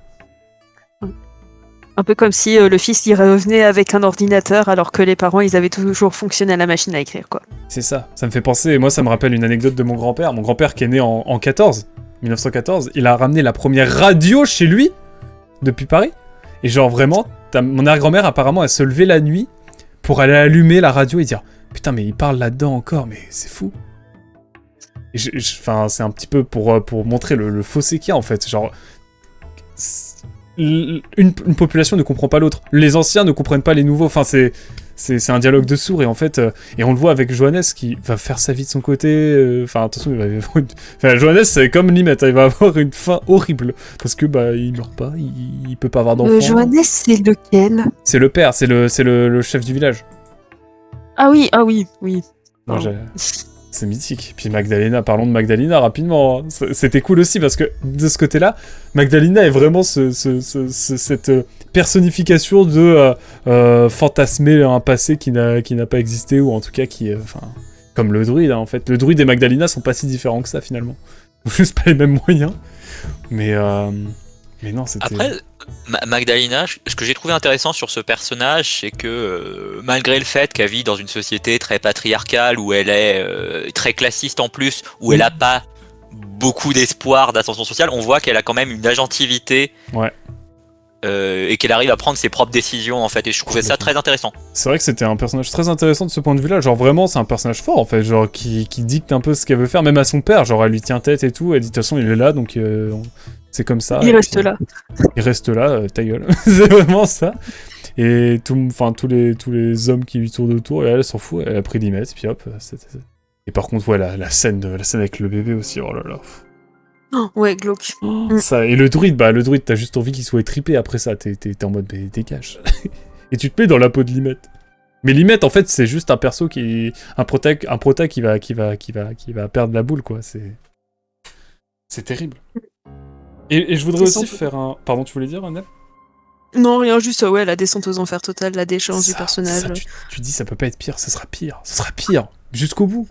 Speaker 2: Un peu comme si le fils, il revenait avec un ordinateur, alors que les parents, ils avaient toujours fonctionné à la machine à écrire, quoi.
Speaker 1: C'est ça. Ça me fait penser... Moi, ça me rappelle une anecdote de mon grand-père. Mon grand-père qui est né en 1914, il a ramené la première radio chez lui, depuis Paris. Et genre, vraiment, mon arrière-grand-mère, apparemment, elle se levait la nuit pour aller allumer la radio et dire « Putain, mais il parle là-dedans encore, mais c'est fou !» Et enfin, c'est un petit peu pour montrer le fossé qu'il y a, en fait. Genre, une population ne comprend pas l'autre. Les anciens ne comprennent pas les nouveaux. Enfin, c'est un dialogue de sourds. Et en fait, et on le voit avec Johannes qui va faire sa vie de son côté. Enfin, attention, il va avoir enfin, Johannes, c'est comme Limette. Il va avoir une fin horrible. Parce que, il meurt pas. Il peut pas avoir d'enfant.
Speaker 2: Johannes, c'est lequel?
Speaker 1: C'est le père. C'est le chef du village.
Speaker 2: Ah oui.
Speaker 1: Non, c'est mythique. Puis Magdalena, parlons de Magdalena rapidement. Hein. C'était cool aussi parce que de ce côté-là, Magdalena est vraiment cette personnification de fantasmer un passé qui n'a pas existé ou en tout cas qui, comme le druide. Hein, en fait, le druide et Magdalena sont pas si différents que ça finalement. Juste pas les mêmes moyens. Mais non, c'était.
Speaker 3: Après, Magdalena, ce que j'ai trouvé intéressant sur ce personnage, c'est que malgré le fait qu'elle vit dans une société très patriarcale, où elle est très classiste en plus, où elle n'a pas beaucoup d'espoir d'ascension sociale, on voit qu'elle a quand même une agentivité.
Speaker 1: Ouais.
Speaker 3: Et qu'elle arrive à prendre ses propres décisions en fait, et je trouvais ça très intéressant.
Speaker 1: C'est vrai que c'était un personnage très intéressant de ce point de vue là, genre vraiment c'est un personnage fort en fait, genre qui dicte un peu ce qu'elle veut faire, même à son père, genre elle lui tient tête et tout, elle dit de toute façon il est là donc c'est comme ça.
Speaker 2: Il reste là.
Speaker 1: Il reste là, ta gueule, c'est vraiment ça. Et tous les hommes qui lui tournent autour, et elle s'en fout, elle a pris 10 mètres, puis hop, et par contre ouais la scène avec le bébé aussi, oh là là.
Speaker 2: Oh, ouais, glauque.
Speaker 1: Ça, et le druide, t'as juste envie qu'il soit étripé après ça, t'es en mode dégage. Et tu te mets dans la peau de Limette. Mais Limette, en fait, c'est juste un perso un prota qui va perdre la boule, quoi. C'est terrible. Et je voudrais aussi faire un... Pardon, tu voulais dire, Annelle ?
Speaker 2: Non, rien, juste, ouais, la descente aux enfers totale, la déchéance du personnage.
Speaker 1: Ça, tu dis, ça peut pas être pire, ce sera pire, jusqu'au bout.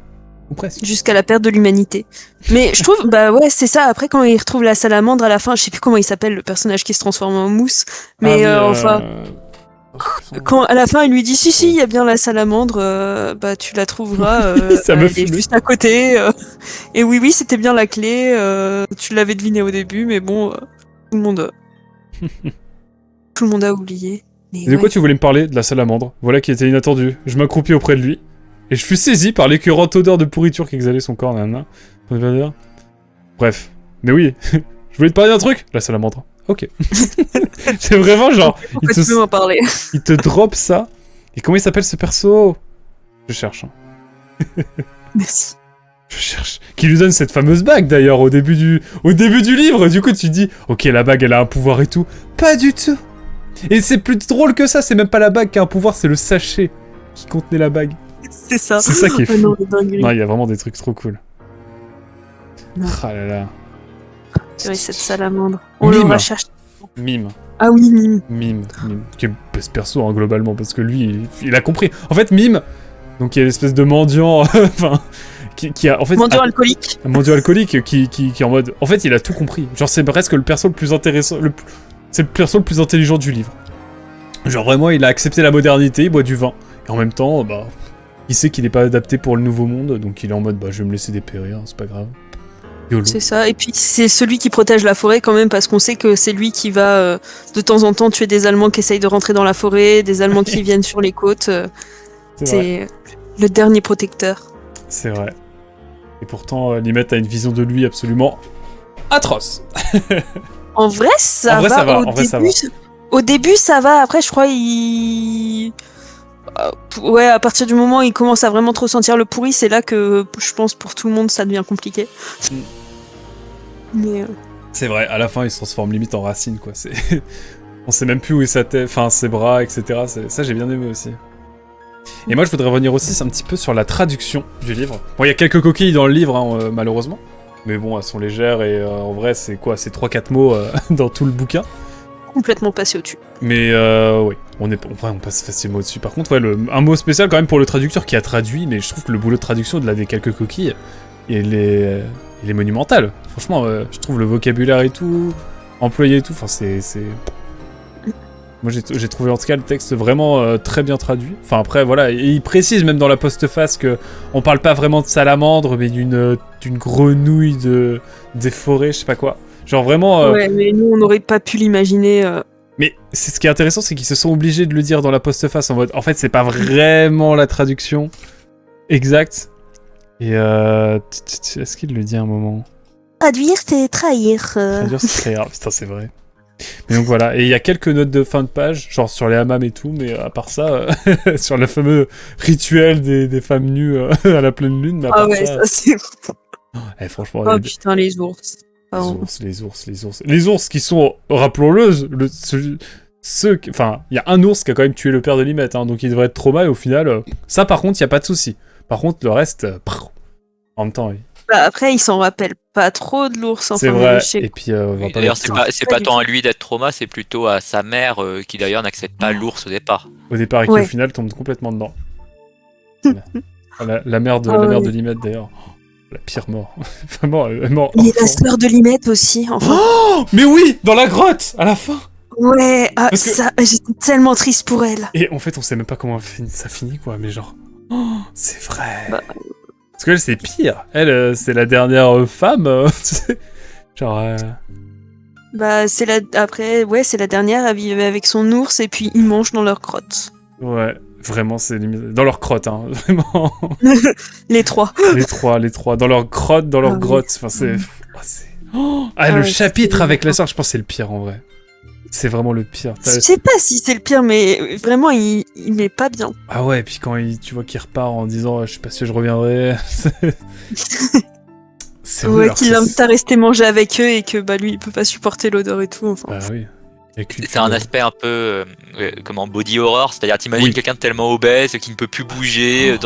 Speaker 1: Ou presque.
Speaker 2: Jusqu'à la perte de l'humanité. Mais je trouve, ouais, c'est ça. Après, quand il retrouve la salamandre à la fin, je sais plus comment il s'appelle, le personnage qui se transforme en mousse. Mais quand à la fin, il lui dit si, il y a bien la salamandre, tu la trouveras. Elle est juste à côté. Et oui, c'était bien la clé. Tu l'avais deviné au début, mais bon, tout le monde a oublié. Mais
Speaker 1: de quoi tu voulais me parler ? De la salamandre. Voilà qui était inattendu. Je m'accroupis auprès de lui. Et je fus saisi par l'écœurante odeur de pourriture qui exhalait son corps, nanana. Bref. Mais oui, je voulais te parler d'un truc. La salamandre. Ok. C'est vraiment genre...
Speaker 2: Tu peux m'en parler.
Speaker 1: Il te drop ça. Et comment il s'appelle ce perso ? Je cherche. Hein.
Speaker 2: Merci.
Speaker 1: Je cherche. Qui lui donne cette fameuse bague d'ailleurs au début du livre. Du coup tu te dis, ok la bague elle a un pouvoir et tout. Pas du tout. Et c'est plus drôle que ça. C'est même pas la bague qui a un pouvoir, c'est le sachet qui contenait la bague.
Speaker 2: C'est ça.
Speaker 1: C'est ça qui est fou.
Speaker 2: Non,
Speaker 1: il y a vraiment des trucs trop cool. Ah là là.
Speaker 2: Oui, cette salamandre. On le recherche.
Speaker 1: Mime.
Speaker 2: Ah oui,
Speaker 1: Mime. Qui est best perso, hein, globalement, parce que lui, il a compris. En fait, Mime, donc il y a l'espèce de mendiant, enfin, qui a, en fait...
Speaker 2: Mendiant alcoolique.
Speaker 1: Un mendiant alcoolique qui est en mode... En fait, il a tout compris. Genre, c'est presque le perso le plus intéressant, C'est le perso le plus intelligent du livre. Genre vraiment, il a accepté la modernité, il boit du vin. Et en même temps, bah, il sait qu'il n'est pas adapté pour le nouveau monde, donc il est en mode, bah, je vais me laisser dépérir, c'est pas grave. YOLO.
Speaker 2: C'est ça, et puis c'est celui qui protège la forêt quand même, parce qu'on sait que c'est lui qui va de temps en temps tuer des Allemands qui essayent de rentrer dans la forêt, des Allemands qui viennent sur les côtes. C'est le dernier protecteur.
Speaker 1: C'est vrai. Et pourtant, Limette a une vision de lui absolument atroce.
Speaker 2: En vrai, ça va. Au début, ça va. Après, je crois, ouais, à partir du moment où il commence à vraiment trop sentir le pourri, c'est là que, je pense, pour tout le monde, ça devient compliqué. Mais...
Speaker 1: C'est vrai, à la fin, il se transforme limite en racine, quoi. On sait même plus où est sa tête, enfin, ses bras, etc. Ça, j'ai bien aimé aussi. Et moi, je voudrais revenir aussi un petit peu sur la traduction du livre. Bon, il y a quelques coquilles dans le livre, hein, malheureusement. Mais bon, elles sont légères et en vrai, c'est quoi? C'est 3-4 mots dans tout le bouquin.
Speaker 2: Complètement passé au-dessus.
Speaker 1: Mais oui, on passe facilement au-dessus. Par contre, ouais, un mot spécial quand même pour le traducteur qui a traduit, mais je trouve que le boulot de traduction de des quelques coquilles, il est monumental. Franchement, je trouve le vocabulaire et tout, employé et tout, enfin c'est... Moi j'ai trouvé en tout cas le texte vraiment très bien traduit. Enfin après voilà, et il précise même dans la postface que on parle pas vraiment de salamandre, mais d'une grenouille des forêts, je sais pas quoi. Genre vraiment...
Speaker 2: Ouais, mais nous on n'aurait pas pu l'imaginer...
Speaker 1: Mais ce qui est intéressant, c'est qu'ils se sont obligés de le dire dans la postface en mode... En fait, c'est pas vraiment la traduction exacte. Et est-ce qu'il le dit à un moment?
Speaker 2: Traduire, c'est trahir.
Speaker 1: Traduire, c'est trahir. Putain, c'est vrai. Mais donc voilà, et il y a quelques notes de fin de page, genre sur les hammams et tout, mais à part ça, sur le fameux rituel des femmes nues à la pleine lune, mais à part
Speaker 2: ça c'est...
Speaker 1: franchement...
Speaker 2: Oh putain, les ours.
Speaker 1: Les ours qui sont, rappelons-le, enfin, il y a un ours qui a quand même tué le père de Limette, hein, donc il devrait être trauma, et au final, ça par contre, il n'y a pas de souci. Par contre, le reste, en même temps, oui.
Speaker 2: Bah, après, il s'en rappelle pas trop de l'ours. Enfin,
Speaker 1: c'est vrai, et puis...
Speaker 3: d'ailleurs, c'est pas tant à lui d'être trauma, c'est plutôt à sa mère, qui d'ailleurs n'accepte pas l'ours au départ.
Speaker 1: Au départ, et qui au final tombe complètement dedans. la mère de Limette, d'ailleurs. La pire mort. Vraiment, elle est morte.
Speaker 2: Et la sœur de Limette aussi, enfin.
Speaker 1: Oh, mais oui, dans la grotte, à la fin.
Speaker 2: Ouais, ça, j'étais tellement triste pour elle.
Speaker 1: Et en fait, on sait même pas comment ça finit, quoi, mais genre... Oh, c'est vrai. Parce qu'elle, c'est pire. Elle, c'est la dernière femme, tu sais. Genre...
Speaker 2: Bah, après, ouais, c'est la dernière, elle vivait avec son ours, et puis ils mangent dans leur grotte.
Speaker 1: Ouais, vraiment, c'est limite... Dans leur crotte, hein, vraiment.
Speaker 2: Les trois.
Speaker 1: Les trois. Dans leur grotte, grotte. Enfin, c'est... le chapitre avec la sœur, je pense que c'est le pire, en vrai. C'est vraiment le pire.
Speaker 2: Je sais pas si c'est le pire, mais vraiment, il met pas bien.
Speaker 1: Ah ouais, et puis quand tu vois qu'il repart en disant « Je sais pas si je reviendrai », c'est
Speaker 2: ouais, qu'il l'invite à rester manger avec eux et que bah lui, il peut pas supporter l'odeur et tout. Enfin.
Speaker 1: Bah oui.
Speaker 3: C'est un aspect un peu comme en body horror, c'est-à-dire t'imagines quelqu'un de tellement obèse qui ne peut plus bouger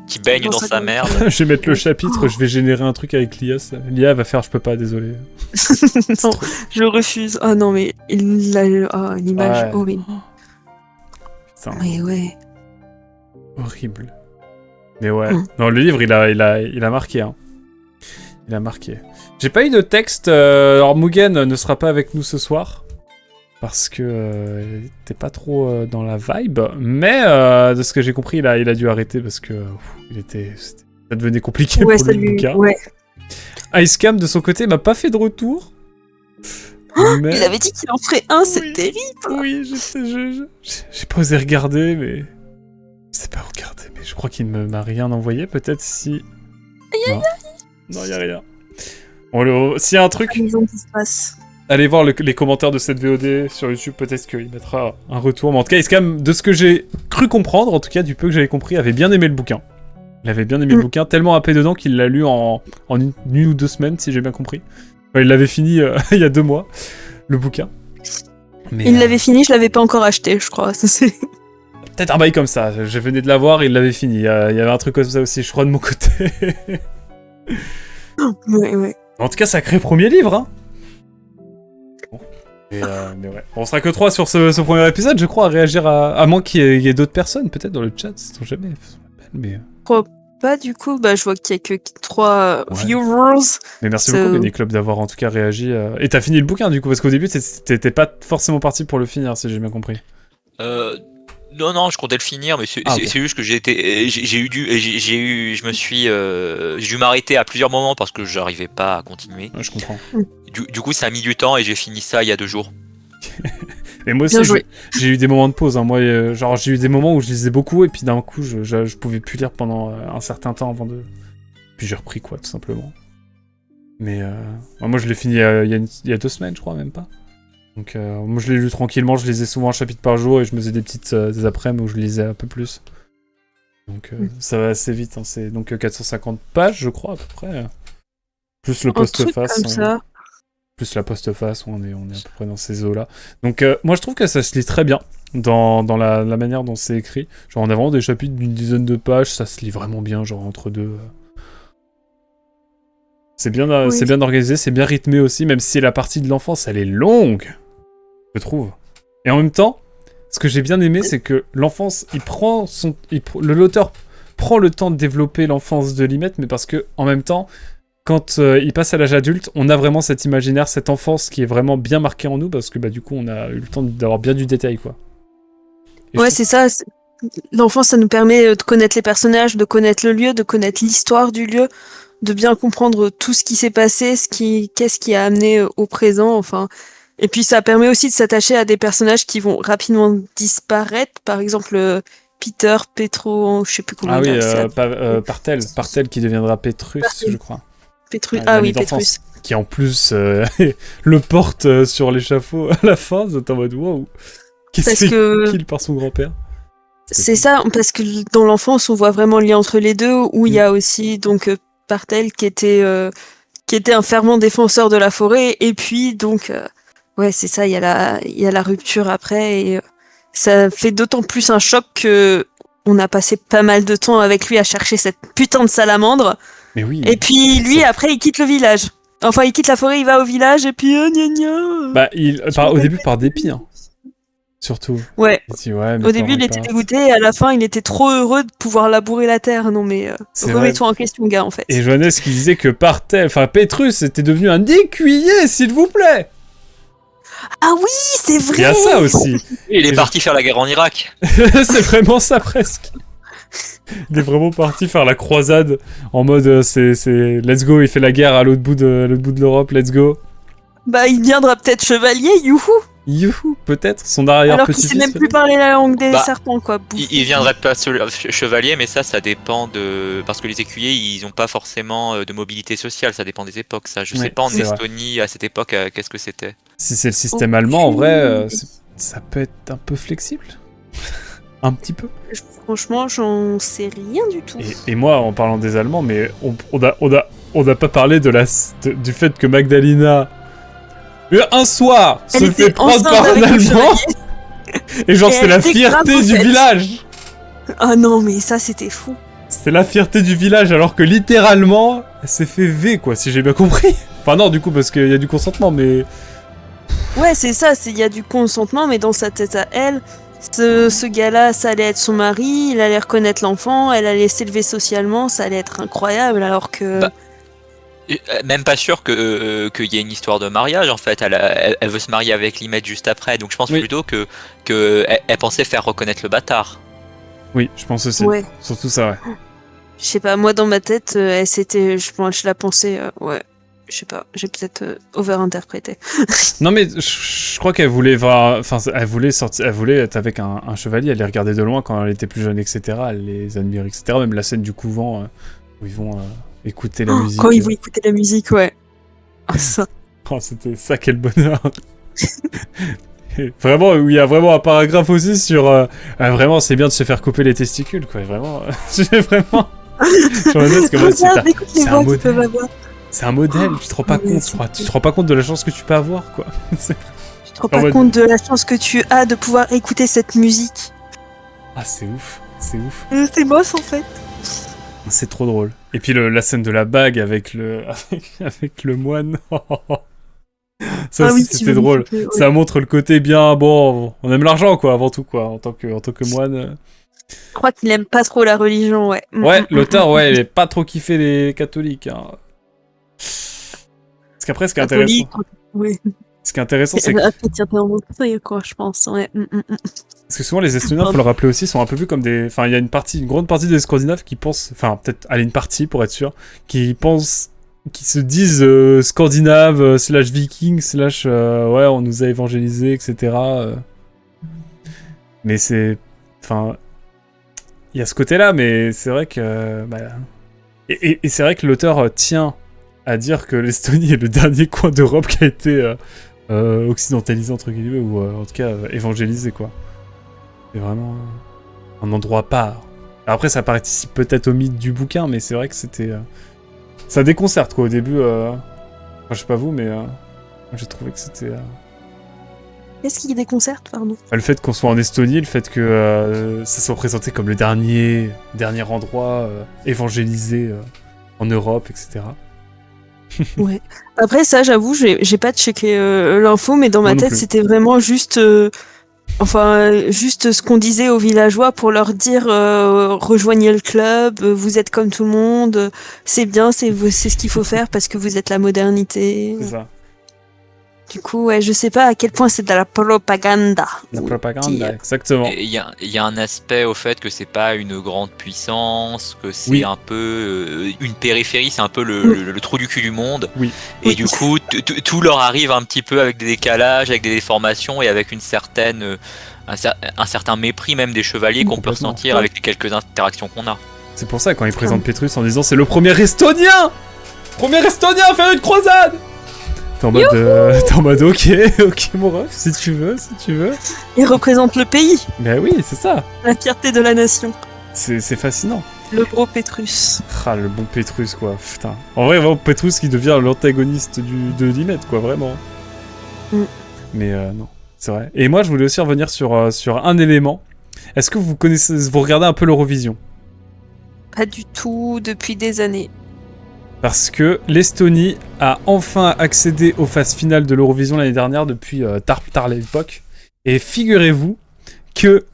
Speaker 3: qui baigne dans sa merde.
Speaker 1: Je vais mettre le chapitre, je vais générer un truc avec l'IA. L'IA va faire « Je peux pas, désolé ».
Speaker 2: Non, je refuse. Ah non, mais il a une image horrible.
Speaker 1: Putain.
Speaker 2: Mais ouais.
Speaker 1: Horrible. Mais ouais. Non, le livre, il a marqué. Hein. Il a marqué. J'ai pas eu de texte. Alors, Mugen ne sera pas avec nous ce soir. Parce que t'es pas trop dans la vibe. Mais de ce que j'ai compris, il a dû arrêter parce que ça devenait compliqué pour le bouquin.
Speaker 2: Ouais.
Speaker 1: Icecam, de son côté, m'a pas fait de retour.
Speaker 2: Mais... Il avait dit qu'il en ferait un, c'est terrible.
Speaker 1: Oui, j'ai pas osé regarder, mais... Je sais pas regarder, mais je crois qu'il ne m'a rien envoyé. Peut-être si... Non, y a rien. S'il y a un truc... Allez voir les commentaires de cette VOD sur YouTube, peut-être qu'il mettra un retour. Mais en tout cas, Icecam, de ce que j'ai cru comprendre, en tout cas du peu que j'avais compris, avait bien aimé le bouquin. Il avait bien aimé le bouquin, tellement happé dedans qu'il l'a lu en une ou 2 semaines, si j'ai bien compris. Enfin, il l'avait fini il y a 2 mois, le bouquin. Mais,
Speaker 2: il l'avait fini, je l'avais pas encore acheté, je crois.
Speaker 1: Peut-être un bail comme ça, je venais de l'avoir et il l'avait fini. Il y avait un truc comme ça aussi, je crois, de mon côté.
Speaker 2: Ouais.
Speaker 1: En tout cas, sacré premier livre, hein. Bon. Mais ouais. On sera que 3 sur ce premier épisode, je crois, à réagir à moins qu'il y ait d'autres personnes, peut-être dans le chat, si jamais. Mais...
Speaker 2: pas du coup. Bah, je vois qu'il y a que 3
Speaker 1: Ouais.
Speaker 2: viewers.
Speaker 1: Mais merci
Speaker 2: So-
Speaker 1: beaucoup, Benny Club, d'avoir en tout cas réagi. Et t'as fini le bouquin, du coup, parce qu'au début, t'étais pas forcément parti pour le finir, si j'ai bien compris.
Speaker 3: Non, je comptais le finir, mais c'est
Speaker 1: Ok.
Speaker 3: c'est juste que j'ai dû m'arrêter à plusieurs moments parce que j'arrivais pas à continuer.
Speaker 1: Ouais, je comprends.
Speaker 3: Du coup, ça a mis du temps et j'ai fini ça il y a 2 jours.
Speaker 1: Et moi
Speaker 2: Bien
Speaker 1: aussi,
Speaker 2: joué.
Speaker 1: j'ai eu des moments de pause. Hein. Moi, genre, j'ai eu des moments où je lisais beaucoup, et puis d'un coup, je pouvais plus lire pendant un certain temps avant de... Puis j'ai repris, quoi, tout simplement. Mais moi, je l'ai fini il y a 2 semaines, je crois, même pas. Donc, moi, je l'ai lu tranquillement. Je lisais souvent un chapitre par jour, et je me faisais des après-midi où je lisais un peu plus. Donc, ça va assez vite. Hein. C'est donc 450 pages, je crois, à peu près. Plus le
Speaker 2: Un truc
Speaker 1: postface.
Speaker 2: comme ça.
Speaker 1: Plus la postface, on est à peu près dans ces eaux-là. Donc, moi, je trouve que ça se lit très bien dans la manière dont c'est écrit. Genre, on a vraiment des chapitres d'une dizaine de pages, ça se lit vraiment bien, genre entre deux. C'est bien,
Speaker 2: Oui.
Speaker 1: c'est bien organisé, c'est bien rythmé aussi, même si la partie de l'enfance, elle est longue, je trouve. Et en même temps, ce que j'ai bien aimé, c'est que l'enfance, l'auteur prend le temps de développer l'enfance de Limette, mais parce que en même temps, quand il passe à l'âge adulte, on a vraiment cet imaginaire, cette enfance qui est vraiment bien marquée en nous, parce que bah, du coup, on a eu le temps d'avoir bien du détail, quoi. Et
Speaker 2: Ouais,
Speaker 1: je
Speaker 2: c'est ça. L'enfance, ça nous permet de connaître les personnages, de connaître le lieu, de connaître l'histoire du lieu, de bien comprendre tout ce qui s'est passé, qu'est-ce qui a amené au présent, enfin. Et puis ça permet aussi de s'attacher à des personnages qui vont rapidement disparaître. Par exemple, Peter, Petro, je sais plus comment
Speaker 1: Ah oui,
Speaker 2: il a.
Speaker 1: Partel qui deviendra Pétrus, je crois.
Speaker 2: Petrus.
Speaker 1: Ouais,
Speaker 2: Ah
Speaker 1: l'ami
Speaker 2: oui,
Speaker 1: d'enfance.
Speaker 2: Petrus.
Speaker 1: Qui en plus le porte sur l'échafaud à la fin, c'est en mode wow. Qu'est-ce
Speaker 2: Parce
Speaker 1: qu'il
Speaker 2: que
Speaker 1: kill par son grand-père.
Speaker 2: c'est ça, parce que dans l'enfance, on voit vraiment le lien entre les deux, où il y a aussi donc Partel qui était un fervent défenseur de la forêt, et puis donc ouais, c'est ça, il y a la rupture après, et ça fait d'autant plus un choc que on a passé pas mal de temps avec lui à chercher cette putain de salamandre,
Speaker 1: Mais oui.
Speaker 2: et puis
Speaker 1: c'est
Speaker 2: lui
Speaker 1: ça.
Speaker 2: après il quitte le village. Enfin, il quitte la forêt, il va au village, et puis gna gna.
Speaker 1: Bah, au
Speaker 2: rappelle
Speaker 1: début par dépit, hein. Surtout.
Speaker 2: Ouais.
Speaker 1: Il dit ouais, mes
Speaker 2: Au début,
Speaker 1: parents,
Speaker 2: il
Speaker 1: ils
Speaker 2: était
Speaker 1: partent.
Speaker 2: dégoûté, et à la fin, il était trop heureux de pouvoir labourer la terre. Non, mais
Speaker 1: C'est
Speaker 2: remets-toi en question, gars, en fait.
Speaker 1: Et Johannes qui disait que Pétrus était devenu un écuyer, s'il vous plaît.
Speaker 2: Ah oui, c'est vrai.
Speaker 1: Il y a ça aussi.
Speaker 3: Il est
Speaker 1: Et
Speaker 3: parti faire la guerre en Irak.
Speaker 1: C'est vraiment ça presque. Il est vraiment parti faire la croisade en mode c'est let's go, il fait la guerre à l'autre bout de l'Europe, let's go.
Speaker 2: Bah, il deviendra peut-être chevalier, youhou.
Speaker 1: Youhou, peut-être son
Speaker 2: Alors qu'il
Speaker 1: arrière-petit-fils.
Speaker 2: sait même plus
Speaker 1: peut-être.
Speaker 2: parler la langue des
Speaker 3: Bah,
Speaker 2: serpents, quoi.
Speaker 3: Il viendrait pas chevalier, mais ça dépend de... Parce que les écuyers, ils ont pas forcément de mobilité sociale, ça dépend des époques, ça. Je sais
Speaker 1: Ouais,
Speaker 3: pas en
Speaker 1: c'est vrai.
Speaker 3: Estonie, à cette époque, qu'est-ce que c'était.
Speaker 1: Si c'est le système allemand, en vrai, ça peut être un peu flexible. Un petit peu.
Speaker 2: Franchement, j'en sais rien du tout.
Speaker 1: Et moi, en parlant des Allemands, mais on n'a pas parlé du fait que Magdalena, un soir,
Speaker 2: Elle
Speaker 1: se fait
Speaker 2: était
Speaker 1: prendre
Speaker 2: enceinte
Speaker 1: par un
Speaker 2: avec le
Speaker 1: Allemand,
Speaker 2: chevalier.
Speaker 1: et genre
Speaker 2: Et
Speaker 1: c'est
Speaker 2: elle
Speaker 1: la
Speaker 2: était
Speaker 1: fierté
Speaker 2: grave
Speaker 1: du
Speaker 2: enceinte.
Speaker 1: village.
Speaker 2: Ah non, mais ça, c'était fou.
Speaker 1: C'est la fierté du village, alors que littéralement, elle s'est fait V, quoi, si j'ai bien compris. Enfin non, du coup, parce qu'il y a du consentement, mais...
Speaker 2: Ouais, c'est ça, il y a du consentement, mais dans sa tête à elle, ce gars-là, ça allait être son mari, il allait reconnaître l'enfant, elle allait s'élever socialement, ça allait être incroyable, alors que...
Speaker 3: Bah, même pas sûr qu'il y ait une histoire de mariage en fait. Elle veut se marier avec Limette juste après, donc je pense
Speaker 1: Oui.
Speaker 3: plutôt que elle pensait faire reconnaître le bâtard.
Speaker 1: Oui, je pense aussi.
Speaker 2: Ouais.
Speaker 1: Surtout ça, ouais.
Speaker 2: Je sais pas, moi dans ma tête, je la pensais, ouais, je sais pas, j'ai peut-être over-interprété.
Speaker 1: Non mais je crois qu'elle voulait voir, enfin elle voulait sortir, elle voulait être avec un chevalier, elle les regardait de loin quand elle était plus jeune, etc. Elle les admirait, etc. Même la scène du couvent où ils vont écouter la musique.
Speaker 2: Quand ils vont écouter la musique, ouais. Ah, ça.
Speaker 1: Oh, c'était ça, quel bonheur. Et vraiment, où il y a vraiment un paragraphe aussi sur vraiment c'est bien de se faire couper les testicules, quoi. Vraiment, j'ai vraiment. Johannes, comment
Speaker 2: Regarde, écoute les
Speaker 1: c'est
Speaker 2: voix
Speaker 1: un
Speaker 2: qu'ils peuvent
Speaker 1: modèle.
Speaker 2: avoir.
Speaker 1: C'est un modèle, tu te rends pas
Speaker 2: Mais
Speaker 1: compte,
Speaker 2: c'est
Speaker 1: je crois. Tu te rends pas compte de la chance que tu peux avoir, quoi.
Speaker 2: Tu te rends pas
Speaker 1: mode-
Speaker 2: compte de la chance que tu as de pouvoir écouter cette musique.
Speaker 1: Ah, c'est ouf, c'est ouf.
Speaker 2: C'est moche en fait.
Speaker 1: C'est trop drôle. Et puis la scène de la bague avec le, avec le moine. Ça
Speaker 2: Ah
Speaker 1: aussi,
Speaker 2: oui, tu
Speaker 1: c'était
Speaker 2: veux
Speaker 1: drôle.
Speaker 2: m'occuper, ouais.
Speaker 1: Ça montre le côté bien, bon, on aime l'argent, quoi, avant tout, quoi, en tant que moine.
Speaker 2: Je crois qu'il aime pas trop la religion, ouais.
Speaker 1: Ouais, l'auteur, ouais, il est pas trop kiffé les catholiques. Hein. Parce qu'après, ce qui est intéressant,
Speaker 2: Oui.
Speaker 1: ce qui est intéressant, c'est que...
Speaker 2: La chrétienté en montré, quoi, je pense, ouais.
Speaker 1: Parce que souvent, les Estoniens, faut le rappeler aussi, sont un peu vus comme des... Enfin, il y a une grande partie des Scandinaves qui pensent... Enfin, peut-être, allez, une partie, pour être sûr, qui pensent... Qui se disent scandinaves, slash vikings, slash... ouais, on nous a évangélisés, etc. Mais c'est... Enfin... Il y a ce côté-là, mais c'est vrai que... Bah... Et c'est vrai que l'auteur tient à dire que l'Estonie est le dernier coin d'Europe qui a été occidentalisé, entre guillemets, ou en tout cas évangélisé, quoi. C'est vraiment un endroit à part. Alors après, ça participe peut-être au mythe du bouquin, mais c'est vrai que c'était... Ça déconcerte, quoi, au début. Enfin, je sais pas vous, mais j'ai trouvé que c'était...
Speaker 2: Qu'est-ce qui déconcerte, pardon?
Speaker 1: Le fait qu'on soit en Estonie, le fait que ça soit présenté comme le dernier endroit évangélisé en Europe, etc.
Speaker 2: Ouais. Après, ça, j'avoue, j'ai pas checké l'info, mais dans ma tête, c'était vraiment juste... juste ce qu'on disait aux villageois pour leur dire rejoignez le club, vous êtes comme tout le monde, c'est bien, c'est ce qu'il faut faire parce que vous êtes la modernité.
Speaker 1: C'est ça.
Speaker 2: Du coup, ouais, je sais pas à quel point c'est de la propaganda.
Speaker 1: La propagande, exactement.
Speaker 3: Il y a un aspect au fait que c'est pas une grande puissance, que c'est un peu une périphérie, c'est un peu le trou du cul du monde.
Speaker 1: Oui.
Speaker 3: Et du coup, tout leur arrive un petit peu avec des décalages, avec des déformations et avec un certain mépris même des chevaliers qu'on peut ressentir avec les quelques interactions qu'on a.
Speaker 1: C'est pour ça quand ils présentent Petrus en disant c'est le premier Estonien à faire une croisade. T'es en mode ok mon ref, si tu veux.
Speaker 2: Il représente le pays.
Speaker 1: Ben oui, c'est ça.
Speaker 2: La fierté de la nation.
Speaker 1: C'est fascinant.
Speaker 2: Le gros Petrus.
Speaker 1: Ah, le bon Petrus, quoi. Putain. En vrai, vraiment, Petrus qui devient l'antagoniste de Limet, quoi, vraiment. Mais non, c'est vrai. Et moi, je voulais aussi revenir sur un élément. Est-ce que vous regardez un peu l'Eurovision?
Speaker 2: Pas du tout, depuis des années.
Speaker 1: Parce que l'Estonie a enfin accédé aux phases finales de l'Eurovision l'année dernière depuis tard l'époque. Et figurez-vous que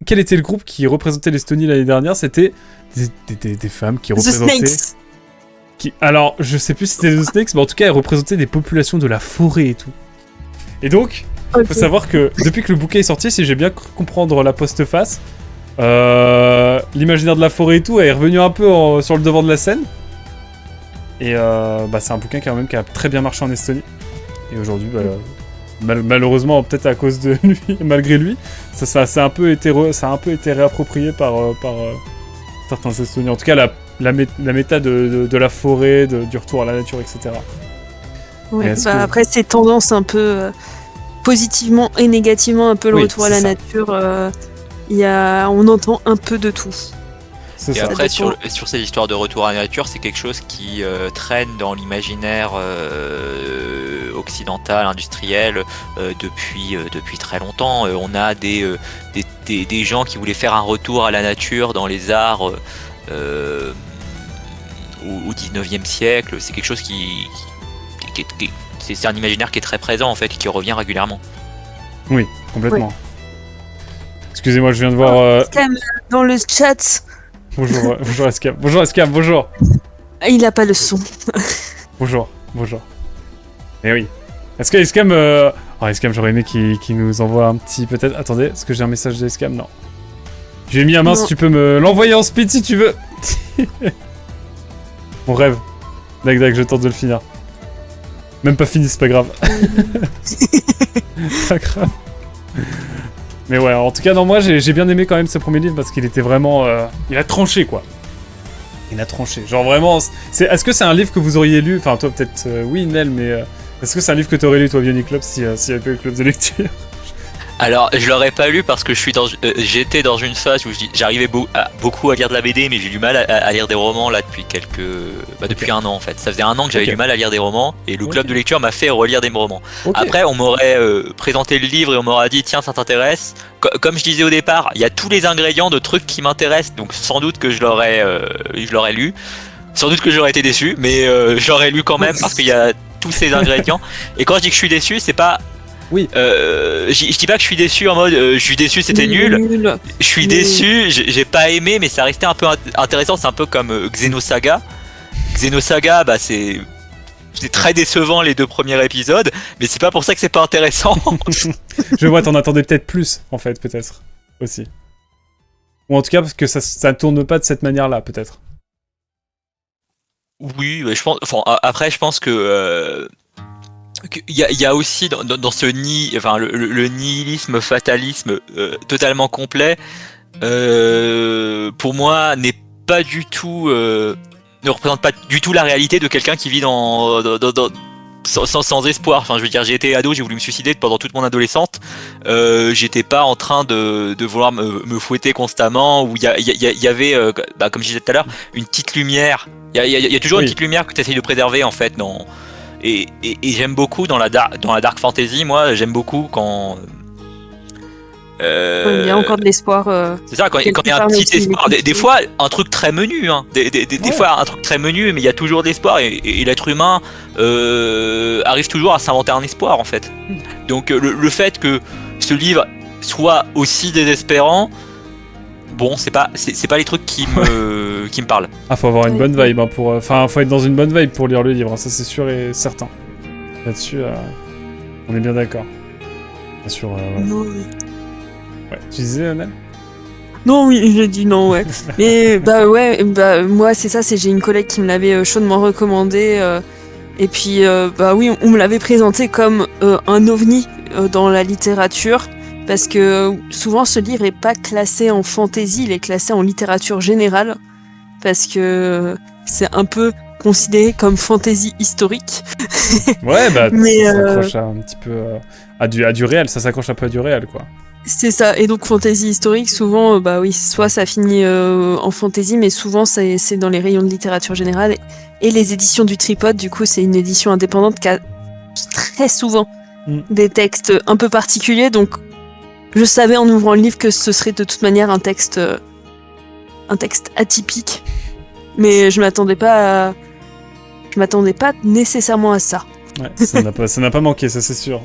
Speaker 1: quel était le groupe qui représentait l'Estonie l'année dernière? C'était des femmes qui représentaient...
Speaker 2: The Snakes.
Speaker 1: Alors, je sais plus si c'était The Snakes, mais en tout cas, elles représentaient des populations de la forêt et tout. Et donc, faut savoir que depuis que le bouquet est sorti, si j'ai bien cru comprendre la postface, l'imaginaire de la forêt et tout est revenu un peu sur le devant de la scène. Et c'est un bouquin quand même qui a très bien marché en Estonie. Et aujourd'hui, malheureusement, peut-être à cause de lui, malgré lui, ça a un peu été réapproprié par certains Estoniens. En tout cas, la méta de la forêt, du retour à la nature, etc.
Speaker 2: Ouais, après, c'est tendance un peu positivement et négativement, un peu le retour à la nature. On entend un peu de tout.
Speaker 3: Et après, sur ces histoires de retour à la nature, c'est quelque chose qui traîne dans l'imaginaire occidental, industriel, depuis très longtemps. On a des gens qui voulaient faire un retour à la nature dans les arts au 19e siècle. C'est quelque chose c'est un imaginaire qui est très présent en fait, et qui revient régulièrement.
Speaker 1: Oui, complètement. Ouais. Excusez-moi, je viens de voir...
Speaker 2: Dans le chat...
Speaker 1: Bonjour Escam. Bonjour Escam, bonjour.
Speaker 2: Il a pas le son.
Speaker 1: bonjour. Eh oui. Est-ce que Escam... Escam, j'aurais aimé qu'il nous envoie un petit... Peut-être... Attendez, est-ce que j'ai un message d'Escam? Non. J'ai mis à main, si tu peux me l'envoyer en speed si tu veux. Mon rêve. Dac, je tente de le finir. Même pas fini, c'est pas grave. Pas grave. Mais ouais, en tout cas, non, moi j'ai bien aimé quand même ce premier livre parce qu'il était vraiment... il a tranché, quoi. Il a tranché. Genre vraiment... Est-ce que c'est un livre que vous auriez lu? Enfin, toi peut-être oui, Nel, mais... est-ce que c'est un livre que t'aurais lu, toi, Bionic Club, s'il y avait pas eu le club de lecture?
Speaker 3: Alors, je l'aurais pas lu parce que j'étais dans une phase où j'arrivais beaucoup à lire de la BD, mais j'ai du mal à lire des romans là depuis depuis un an en fait. Ça faisait un an que j'avais du mal à lire des romans et le club de lecture m'a fait relire des romans. Après, on m'aurait présenté le livre et on m'aurait dit tiens, ça t'intéresse. Comme je disais au départ, il y a tous les ingrédients de trucs qui m'intéressent, donc sans doute que je l'aurais lu. Sans doute que j'aurais été déçu, mais j'aurais lu quand même parce qu'il y a tous ces ingrédients. Et quand je dis que je suis déçu, c'est pas
Speaker 1: Oui.
Speaker 3: Je dis pas que je suis déçu en mode je suis déçu, c'était nul. Je suis déçu, j'ai pas aimé, mais ça restait un peu intéressant. C'est un peu comme Xenosaga. Xenosaga, bah c'est très décevant les 2 premiers épisodes, mais c'est pas pour ça que c'est pas intéressant.
Speaker 1: Je vois, t'en attendais peut-être plus, en fait, peut-être, aussi. Ou en tout cas, parce que ça tourne pas de cette manière-là, peut-être.
Speaker 3: Oui, je pense. Enfin, après, je pense que il y a aussi dans ce le nihilisme, fatalisme totalement complet. Pour moi, n'est pas du tout, ne représente pas du tout la réalité de quelqu'un qui vit sans espoir. Enfin, je veux dire, j'ai été ado, j'ai voulu me suicider pendant toute mon adolescence. J'étais pas en train de vouloir me fouetter constamment. Où il y avait, comme je disais tout à l'heure, une petite lumière. Il y a toujours une petite lumière que tu essayes de préserver en fait. Non. Et j'aime beaucoup dans la dark fantasy. Moi, j'aime beaucoup quand
Speaker 2: il y a encore de l'espoir.
Speaker 3: C'est ça, quand il y a un petit espoir. Des fois, un truc très menu, hein. Des fois, un truc très menu, mais il y a toujours de l'espoir. Et l'être humain arrive toujours à s'inventer un espoir, en fait. Donc, le fait que ce livre soit aussi désespérant, bon, c'est pas les trucs qui me parlent.
Speaker 1: Ah, faut avoir une bonne vibe, hein, faut être dans une bonne vibe pour lire le livre, hein, ça c'est sûr et certain. Là-dessus, on est bien d'accord. Bien sûr, ouais. Ouais. Tu disais, Nel ?
Speaker 2: Non, oui, j'ai dit non, ouais. Mais moi c'est ça, j'ai une collègue qui me l'avait chaudement recommandé. Et puis, oui, on me l'avait présenté comme un ovni dans la littérature. Parce que souvent ce livre est pas classé en fantasy, il est classé en littérature générale. Parce que c'est un peu considéré comme fantasy historique.
Speaker 1: Ouais, mais ça s'accroche un petit peu à du réel, ça s'accroche un peu à du réel, quoi.
Speaker 2: C'est ça, et donc fantasy historique, souvent, soit ça finit en fantasy, mais souvent c'est dans les rayons de littérature générale. Et les éditions du Tripod, du coup, c'est une édition indépendante qui a très souvent des textes un peu particuliers, donc je savais en ouvrant le livre que ce serait de toute manière un texte atypique, mais je m'attendais pas nécessairement à ça.
Speaker 1: Ouais, ça n'a pas manqué, ça c'est sûr.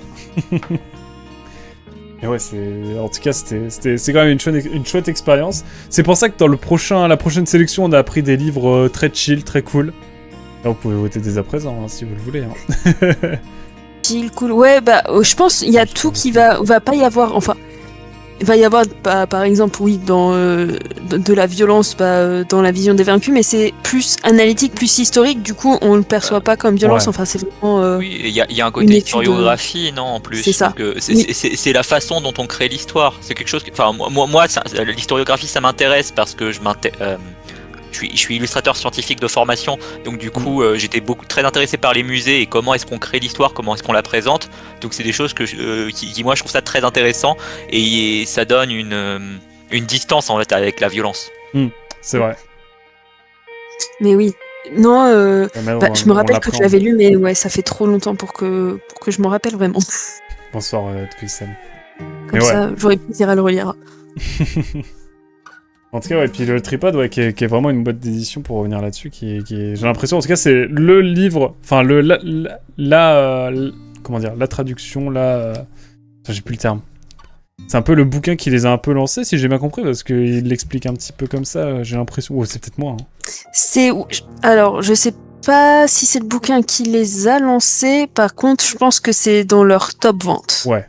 Speaker 1: Et ouais, en tout cas, c'est quand même une chouette expérience. C'est pour ça que dans la prochaine sélection, on a appris des livres très chill, très cool. Là, vous pouvez voter dès à présent, hein, si vous le voulez. Hein.
Speaker 2: Chill, cool. Ouais, je pense il y a tout qui va pas y avoir. Enfin, il va y avoir, par exemple, oui, de la violence dans la vision des vaincus, mais c'est plus analytique, plus historique. Du coup, on le perçoit pas comme violence. Ouais. Enfin, c'est vraiment.
Speaker 3: Oui, il y a un côté historiographie, non, en plus.
Speaker 2: C'est ça.
Speaker 3: C'est la façon dont on crée l'histoire. C'est quelque chose. Enfin, moi, l'historiographie, ça m'intéresse parce que je suis illustrateur scientifique de formation, donc du coup j'étais très intéressé par les musées et comment est-ce qu'on crée l'histoire, comment est-ce qu'on la présente. Donc c'est des choses qui moi je trouve ça très intéressant et ça donne une distance en fait avec la violence.
Speaker 1: C'est vrai.
Speaker 2: Mais oui. Non, je me rappelle que je l'avais lu, mais ouais, ça fait trop longtemps pour que je m'en rappelle vraiment.
Speaker 1: Bonsoir, Twissem.
Speaker 2: Comme ça, j'aurais plaisir à le relire.
Speaker 1: En tout cas, ouais, et puis le Tripod, ouais, qui est vraiment une boîte d'édition pour revenir là-dessus, qui j'ai l'impression, en tout cas, c'est le livre, enfin, comment dire, la traduction, j'ai plus le terme. C'est un peu le bouquin qui les a un peu lancés, si j'ai bien compris, parce qu'il l'explique un petit peu comme ça, j'ai l'impression. Oh, c'est peut-être moi. Hein.
Speaker 2: Alors, je sais pas si c'est le bouquin qui les a lancés, par contre, je pense que c'est dans leur top vente.
Speaker 1: Ouais.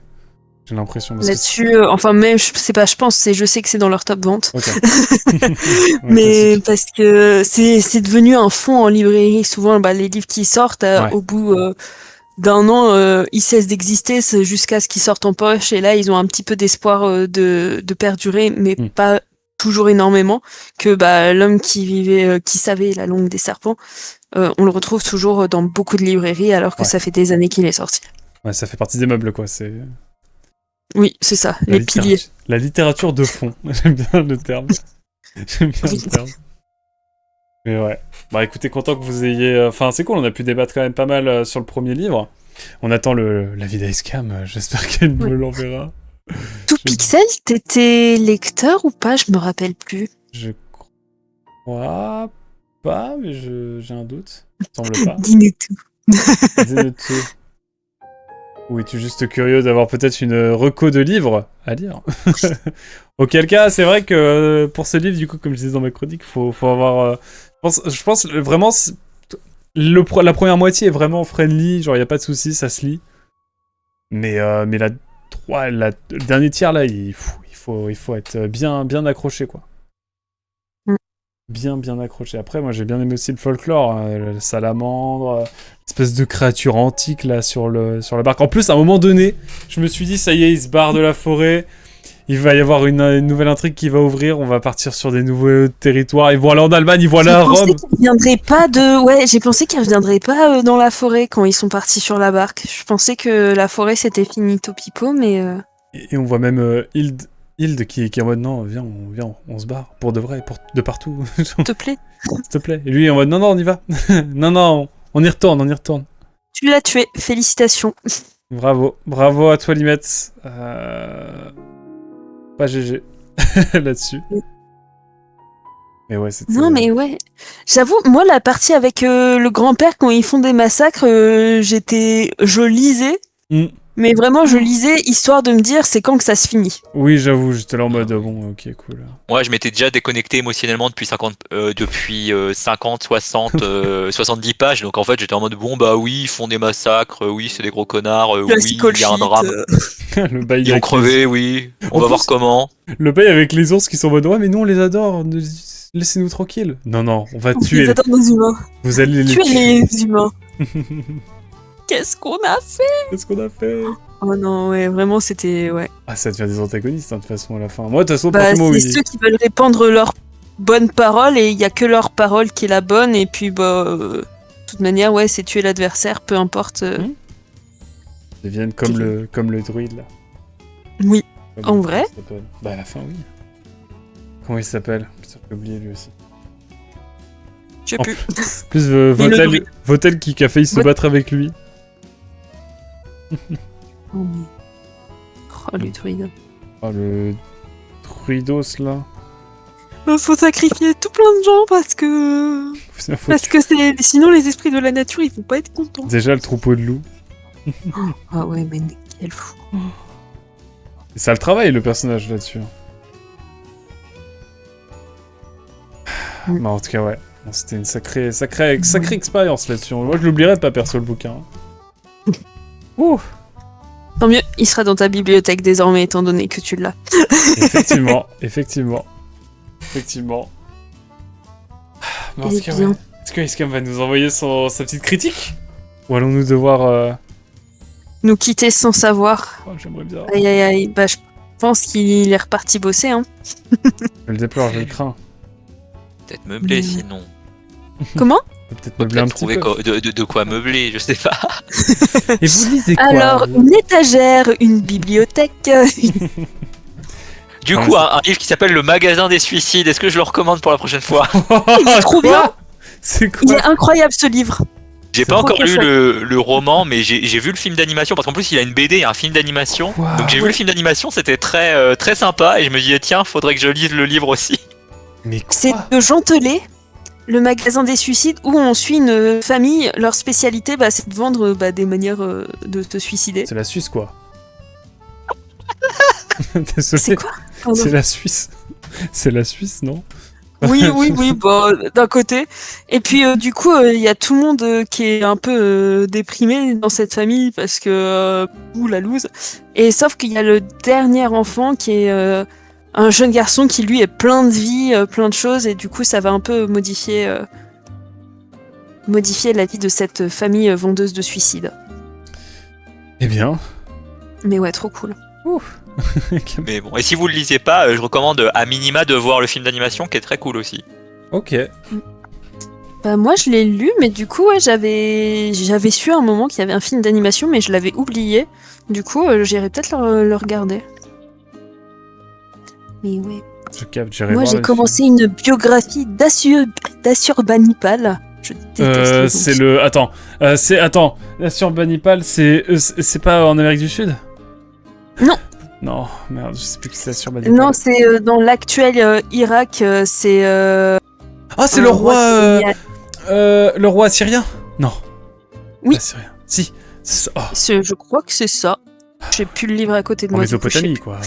Speaker 1: J'ai l'impression.
Speaker 2: Là-dessus, même, je sais que c'est dans leur top vente.
Speaker 1: Okay.
Speaker 2: Mais parce que c'est devenu un fond en librairie. Souvent, les livres qui sortent, au bout d'un an, ils cessent d'exister jusqu'à ce qu'ils sortent en poche. Et là, ils ont un petit peu d'espoir de perdurer, mais pas toujours énormément. Que l'homme qui savait la langue des serpents, on le retrouve toujours dans beaucoup de librairies, alors que ça fait des années qu'il est sorti.
Speaker 1: Ouais, ça fait partie des meubles, quoi.
Speaker 2: Oui, c'est ça, les piliers.
Speaker 1: La littérature de fond, j'aime bien le terme. Mais ouais. Écoutez, content que vous ayez... Enfin, c'est cool, on a pu débattre quand même pas mal sur le premier livre. On attend l'avis d'Icecam, j'espère qu'elle me l'enverra.
Speaker 2: Tout Pixel, t'étais lecteur ou pas? Je me rappelle plus.
Speaker 1: Je crois pas, mais j'ai un doute. Il semble pas.
Speaker 2: Dis-nous tout.
Speaker 1: Dis-nous tout. Ou es-tu juste curieux d'avoir peut-être une reco de livres à lire? Auquel cas, c'est vrai que pour ce livre, du coup, comme je disais dans ma chronique, faut avoir... je pense vraiment... la première moitié est vraiment friendly, genre il n'y a pas de soucis, ça se lit. Mais le dernier tiers, là, il faut être bien accroché, quoi. Bien accroché. Après, moi, j'ai bien aimé aussi le folklore, hein, le salamandre, l'espèce de créature antique, là, sur la barque. En plus, à un moment donné, je me suis dit, ça y est, il se barre de la forêt, il va y avoir une nouvelle intrigue qui va ouvrir, on va partir sur des nouveaux territoires, ils vont aller en Allemagne, ils vont aller à Rome.
Speaker 2: J'ai pensé qu'ils reviendraient pas dans la forêt quand ils sont partis sur la barque. Je pensais que la forêt, c'était finito pipo, mais...
Speaker 1: Et on voit même Hilde qui est en mode non, viens, on se barre, pour de vrai, de partout.
Speaker 2: S'il te plaît.
Speaker 1: S'il te plaît. Et lui en mode non, on y va. non, on y retourne.
Speaker 2: Tu l'as tué, félicitations.
Speaker 1: Bravo à toi Limette. Pas GG là-dessus. Mais ouais, c'était...
Speaker 2: Non, mais ouais. J'avoue, moi, la partie avec le grand-père, quand ils font des massacres, je lisais. Mais vraiment, je lisais histoire de me dire c'est quand que ça se finit.
Speaker 1: Oui, j'avoue, j'étais là en mode bon, ok, cool.
Speaker 3: Moi, je m'étais déjà déconnecté émotionnellement depuis 50, 60, 70 pages. Donc en fait, j'étais en mode bon, bah oui, ils font des massacres, oui, c'est des gros connards, oui, il y a un drame.
Speaker 1: Le bail
Speaker 3: ils vont crever, oui. On va voir comment.
Speaker 1: Le bail avec les ours qui sont en mode ouais, mais nous on les adore, laissez-nous tranquilles. Non, on va tuer.
Speaker 2: Les adore nos humains.
Speaker 1: Vous allez les
Speaker 2: tuer les humains. Qu'est-ce qu'on a fait? Oh non, ouais, vraiment, c'était... Ouais.
Speaker 1: Ah, ça devient des antagonistes, hein, de toute façon, à la fin. Moi, de toute façon,
Speaker 2: c'est ceux qui veulent répandre leur bonne parole, et il n'y a que leur parole qui est la bonne, et puis, de toute manière, ouais, c'est tuer l'adversaire, peu importe.
Speaker 1: Ils deviennent comme le druide, là.
Speaker 2: Oui, en vrai.
Speaker 1: Bah, à la fin, oui. Comment il s'appelle? Putain, j'ai oublié, lui aussi.
Speaker 2: Je sais plus.
Speaker 1: Plus Votel qui a failli se battre avec lui.
Speaker 2: Oh, le druide.
Speaker 1: Oh, le druidos, là.
Speaker 2: Faut sacrifier tout plein de gens parce que sinon les esprits de la nature ils vont pas être contents.
Speaker 1: Déjà le troupeau de loups.
Speaker 2: Ah ouais, mais quel fou.
Speaker 1: Et ça le travaille le personnage là-dessus. Mais en tout cas ouais, c'était une sacrée expérience là-dessus. Moi je l'oublierai pas perso le bouquin. Ouh.
Speaker 2: Tant mieux, il sera dans ta bibliothèque désormais étant donné que tu l'as.
Speaker 1: Effectivement. Mais en tout cas, ouais. Est-ce que Iskam va nous envoyer sa petite critique? Ou allons-nous devoir...
Speaker 2: nous quitter sans savoir?
Speaker 1: Oh, j'aimerais bien.
Speaker 2: Aïe, bah je pense qu'il est reparti bosser, hein.
Speaker 1: Je le déplore, je le crains.
Speaker 3: Peut-être meubler sinon.
Speaker 2: Comment?
Speaker 1: Peut-être meubler un petit peu.
Speaker 3: De quoi meubler, je sais pas.
Speaker 1: Et vous lisez quoi?
Speaker 2: Alors, une étagère, une bibliothèque...
Speaker 3: Du coup, un livre qui s'appelle Le Magasin des Suicides, est-ce que je le recommande pour la prochaine fois?
Speaker 2: Il est trop bien.
Speaker 1: C'est quoi?
Speaker 2: Il est incroyable ce livre.
Speaker 3: J'ai pas encore lu le roman, mais j'ai vu le film d'animation, parce qu'en plus il a une BD et un film d'animation. Donc j'ai vu le film d'animation, c'était très, très sympa, et je me disais tiens, faudrait que je lise le livre aussi.
Speaker 1: Mais quoi?
Speaker 2: C'est de Gentelet, Le Magasin des Suicides, où on suit une famille, leur spécialité c'est de vendre des manières de te suicider.
Speaker 1: C'est la Suisse quoi. Désolé.
Speaker 2: C'est quoi?
Speaker 1: C'est la Suisse. C'est la Suisse, non?
Speaker 2: Oui, d'un côté. Et puis du coup, il y a tout le monde qui est un peu déprimé dans cette famille parce que la loose. Et sauf qu'il y a le dernier enfant qui est un jeune garçon qui lui est plein de vie, plein de choses, et du coup ça va un peu modifier la vie de cette famille vendeuse de suicides.
Speaker 1: Eh bien.
Speaker 2: Mais ouais, trop cool.
Speaker 1: Ouf.
Speaker 3: Mais bon, et si vous le lisez pas, je recommande à minima de voir le film d'animation qui est très cool aussi.
Speaker 1: Ok.
Speaker 2: Bah moi je l'ai lu, mais du coup j'avais su à un moment qu'il y avait un film d'animation, mais je l'avais oublié. Du coup j'irai peut-être le regarder. Mais ouais. Moi j'ai commencé une biographie d'Assurbanipal. Je déteste
Speaker 1: c'est le... Attends. Assurbanipal, c'est pas en Amérique du Sud?
Speaker 2: Non.
Speaker 1: Non, merde, je sais plus qui c'est Assurbanipal.
Speaker 2: Non, c'est dans l'actuel Irak, c'est...
Speaker 1: Ah, c'est le roi assyrien? Non.
Speaker 2: Oui.
Speaker 1: Assyrien. Si, Oh,
Speaker 2: Je crois que c'est ça. J'ai plus le livre à côté de
Speaker 1: en
Speaker 2: moi. du coup,
Speaker 1: Mésopotamie, quoi.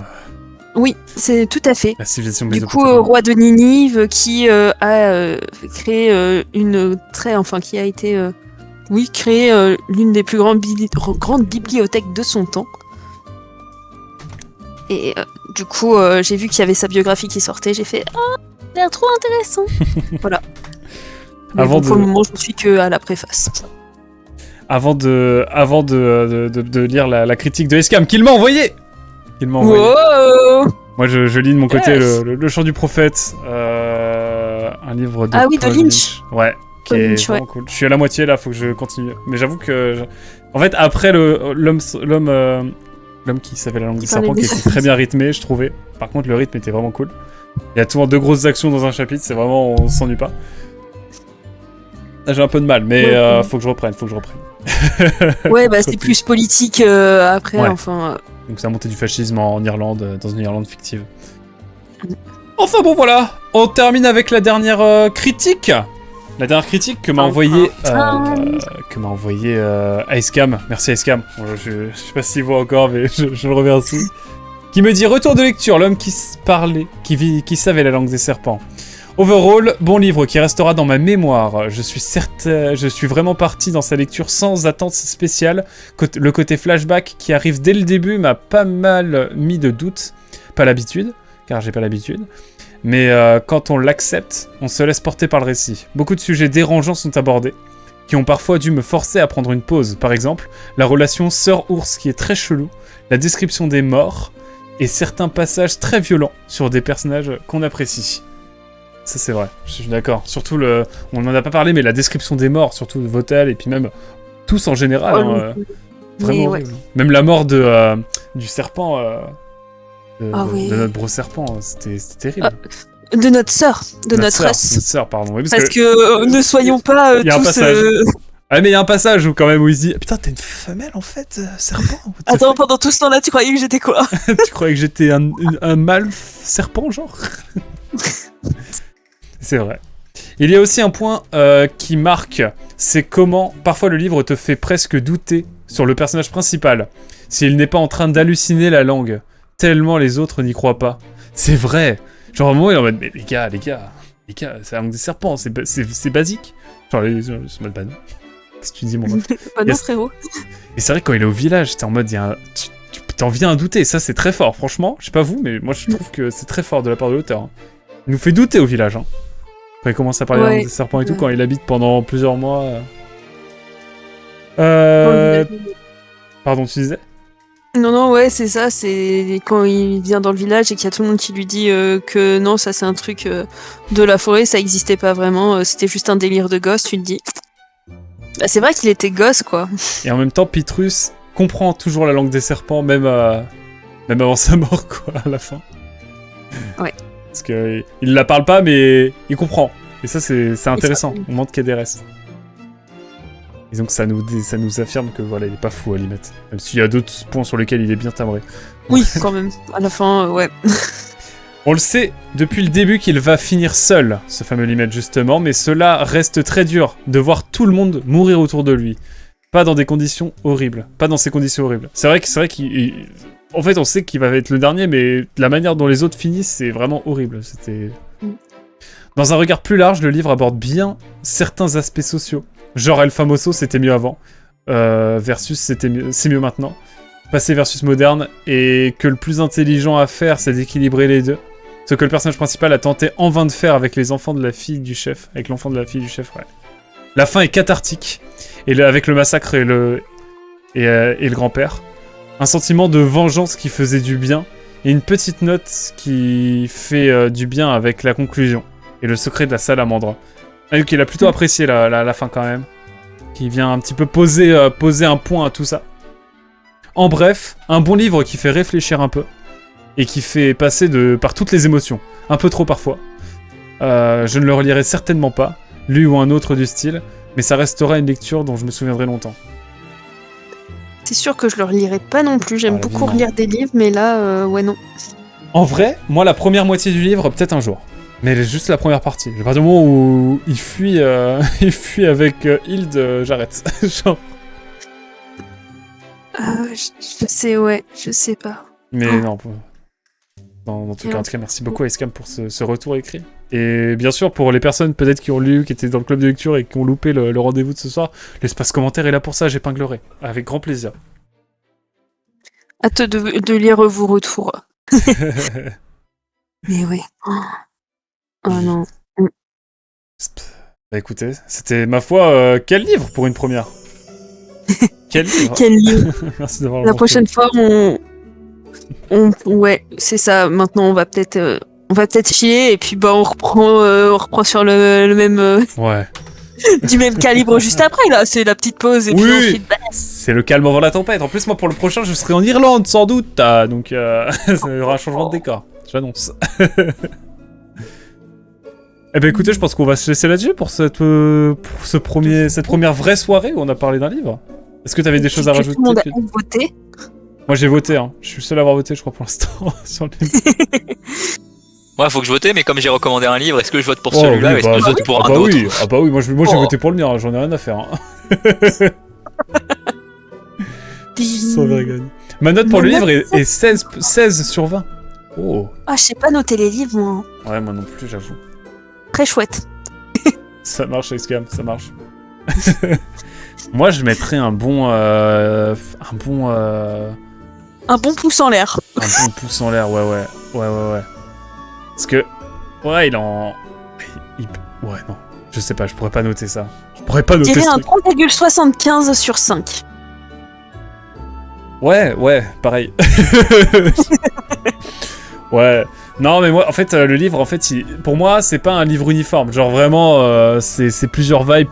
Speaker 2: Oui, c'est tout à fait.
Speaker 1: La civilisation
Speaker 2: Du coup,
Speaker 1: mésopotamienne.
Speaker 2: roi de Ninive qui a créé qui a été créé l'une des plus grandes bibliothèques de son temps. Et du coup, j'ai vu qu'il y avait sa biographie qui sortait, j'ai fait ah, ça a l'air trop intéressant. Voilà. Mais
Speaker 1: Avant
Speaker 2: bon, pour
Speaker 1: de-
Speaker 2: le moment, je suis que à la préface.
Speaker 1: Avant de lire la critique de Escam qu'il m'a envoyé.
Speaker 2: Wow.
Speaker 1: Moi, je lis de mon côté
Speaker 2: Yes.
Speaker 1: le Chant du Prophète, un livre de
Speaker 2: Ah oui, de
Speaker 1: Paul
Speaker 2: Lynch.
Speaker 1: Ouais, qui
Speaker 2: Paul
Speaker 1: est
Speaker 2: Lynch,
Speaker 1: vraiment cool. Je suis à la moitié là, faut que je continue. Mais j'avoue que, en fait, après l'homme qui savait la langue du serpent, qui était très bien rythmé, je trouvais. Par contre, le rythme était vraiment cool. Il y a souvent 2 grosses actions dans un chapitre, c'est vraiment, on s'ennuie pas. Là, j'ai un peu de mal, mais
Speaker 2: Ouais.
Speaker 1: faut que je reprenne.
Speaker 2: Ouais, bah c'est plus politique après,
Speaker 1: Ouais.
Speaker 2: enfin.
Speaker 1: Donc ça a monté du fascisme en Irlande, dans une Irlande fictive. Enfin bon voilà, on termine avec la dernière critique. La dernière critique que m'a envoyé Icecam. Merci Icecam. Bon, je sais pas s'il voit encore, mais je le remercie. Qui me dit retour de lecture, l'homme qui parlait, qui savait la langue des serpents. Overall, bon livre qui restera dans ma mémoire. Je suis vraiment parti dans sa lecture sans attente spéciale. Le côté flashback qui arrive dès le début m'a pas mal mis de doute. Pas l'habitude, car j'ai pas l'habitude. Mais quand on l'accepte, on se laisse porter par le récit. Beaucoup de sujets dérangeants sont abordés, qui ont parfois dû me forcer à prendre une pause. Par exemple, la relation sœur-ours qui est très chelou, la description des morts, et certains passages très violents sur des personnages qu'on apprécie. Ça c'est vrai, je suis d'accord. Surtout on n'en a pas parlé, mais la description des morts, surtout de Votal, et puis même tous en général, vraiment
Speaker 2: ouais.
Speaker 1: horrible. Même la mort du serpent,
Speaker 2: Oui.
Speaker 1: de notre gros serpent, c'était terrible.
Speaker 2: De notre sœur, de notre
Speaker 1: sœur,
Speaker 2: race.
Speaker 1: notre sœur, pardon. Oui,
Speaker 2: Parce que ne soyons pas
Speaker 1: il y a un
Speaker 2: tous.
Speaker 1: passage. Ah mais il y a un passage où quand même où il se dit putain t'es une femelle en fait serpent. What the
Speaker 2: Attends,
Speaker 1: fuck
Speaker 2: pendant tout ce temps-là, tu croyais que j'étais quoi?
Speaker 1: Tu croyais que j'étais un mâle serpent genre? C'est vrai. Il y a aussi un point qui marque, c'est comment parfois le livre te fait presque douter sur le personnage principal, s'il n'est pas en train d'halluciner la langue, tellement les autres n'y croient pas. C'est vrai. Genre à un moment il est en mode mais les gars, c'est la langue des serpents, c'est basique. Genre ils sont en mode bah non. Qu'est-ce que tu dis mon ref?
Speaker 2: Bah non, frérot.
Speaker 1: Et c'est vrai que quand il est au village, t'es en mode tu t'en viens à douter, ça c'est très fort, franchement. Je sais pas vous, mais moi je trouve que c'est très fort de la part de l'auteur. Hein. Il nous fait douter au village. Hein. Quand il commence à parler
Speaker 2: Ouais.
Speaker 1: des serpents et tout, quand il habite pendant plusieurs mois. Pardon, tu disais?
Speaker 2: Non, ouais, c'est ça. C'est quand il vient dans le village et qu'il y a tout le monde qui lui dit que non, ça c'est un truc de la forêt, ça existait pas vraiment, c'était juste un délire de gosse. Tu te dis, bah, c'est vrai qu'il était gosse, quoi.
Speaker 1: Et en même temps, Pitrus comprend toujours la langue des serpents, même avant sa mort, quoi, à la fin.
Speaker 2: Ouais.
Speaker 1: Parce que il la parle pas, mais il comprend. Et ça, c'est intéressant. On montre qu'il y a des restes. Et donc, ça nous affirme que voilà, il est pas fou à la limite. Même s'il y a d'autres points sur lesquels il est bien timbré.
Speaker 2: Oui, quand même. À la fin, ouais.
Speaker 1: On le sait depuis le début qu'il va finir seul, ce fameux Limette justement, mais cela reste très dur de voir tout le monde mourir autour de lui. Pas dans des conditions horribles. Pas dans ces conditions horribles. C'est vrai qu'il... En fait, on sait qu'il va être le dernier, mais la manière dont les autres finissent, c'est vraiment horrible. C'était... Dans un regard plus large, le livre aborde bien certains aspects sociaux. Genre El Famoso, c'était mieux avant. Versus, c'est mieux maintenant. Passé versus moderne. Et que le plus intelligent à faire, c'est d'équilibrer les deux. Ce que le personnage principal a tenté en vain de faire avec les enfants de la fille du chef. Avec l'enfant de la fille du chef, ouais. La fin est cathartique. Et avec le massacre et le grand-père. Un sentiment de vengeance qui faisait du bien. Et une petite note qui fait du bien avec la conclusion. Et le secret de la salamandre. Donc il a plutôt apprécié la fin quand même. Qui vient un petit peu poser un point à tout ça. En bref, un bon livre qui fait réfléchir un peu. Et qui fait passer par toutes les émotions. Un peu trop parfois. Je ne le relirai certainement pas. Lui ou un autre du style. Mais ça restera une lecture dont je me souviendrai longtemps.
Speaker 2: C'est sûr que je le relirai pas non plus. J'aime beaucoup
Speaker 1: évidemment.
Speaker 2: relire des livres, mais là, ouais, non.
Speaker 1: En vrai, moi la première moitié du livre, peut-être un jour. Mais juste la première partie. À partir du moment où il fuit avec Hilde, j'arrête. Genre...
Speaker 2: Je sais, ouais, je sais pas.
Speaker 1: Mais
Speaker 2: Oh.
Speaker 1: non, en tout cas, merci beaucoup à Escam pour ce retour écrit. Et bien sûr, pour les personnes peut-être qui ont lu, qui étaient dans le club de lecture et qui ont loupé le rendez-vous de ce soir, l'espace commentaire est là pour ça, j'épinglerai. Avec grand plaisir.
Speaker 2: Hâte de lire vos retours. Mais ouais. Oh non.
Speaker 1: Bah écoutez, c'était ma foi, quel livre pour une première. Quel livre.
Speaker 2: Quel livre.
Speaker 1: Merci d'avoir
Speaker 2: La prochaine fois, ouais, c'est ça. Maintenant, on va peut-être chier et puis bah on reprend sur le même
Speaker 1: Ouais.
Speaker 2: du même calibre juste après là. C'est la petite pause et puis
Speaker 1: Oui.
Speaker 2: ensuite. Bah,
Speaker 1: C'est le calme avant la tempête. En plus, moi, pour le prochain, je serai en Irlande, sans doute. Donc, ça y aura un changement de décor. J'annonce. Eh ben, écoutez, je pense qu'on va se laisser là-dessus pour cette première vraie soirée où on a parlé d'un livre. Est-ce que t'avais des choses à rajouter?
Speaker 2: Tout le monde a voté.
Speaker 1: Moi, j'ai voté. Hein. Je suis le seul à avoir voté, je crois, pour l'instant. sur le...
Speaker 3: Ouais, faut que je vote, mais comme j'ai recommandé un livre, est-ce que je vote pour celui-là ou est-ce que je vote pour un autre?
Speaker 1: Oui. Ah bah oui, moi j'ai voté pour le mien, j'en ai rien à faire. Hein. Sans vergogne. Ma note pour le livre est 16 sur 20. Oh.
Speaker 2: Ah, je sais pas noter les livres, moi.
Speaker 1: Ouais, moi non plus, j'avoue.
Speaker 2: Très chouette.
Speaker 1: Ça marche, Excam, ça marche. Moi, je mettrais un bon
Speaker 2: pouce en l'air.
Speaker 1: Un bon pouce en l'air, ouais. Parce que, ouais, ouais, non. Je sais pas, je pourrais pas noter ça. Je pourrais pas
Speaker 2: Je
Speaker 1: noter
Speaker 2: dirais
Speaker 1: ce
Speaker 2: un
Speaker 1: truc.
Speaker 2: 3,75 sur 5.
Speaker 1: Ouais, pareil. Ouais. Non, mais moi, en fait, le livre, en fait, pour moi, c'est pas un livre uniforme. Genre, vraiment, c'est plusieurs vibes,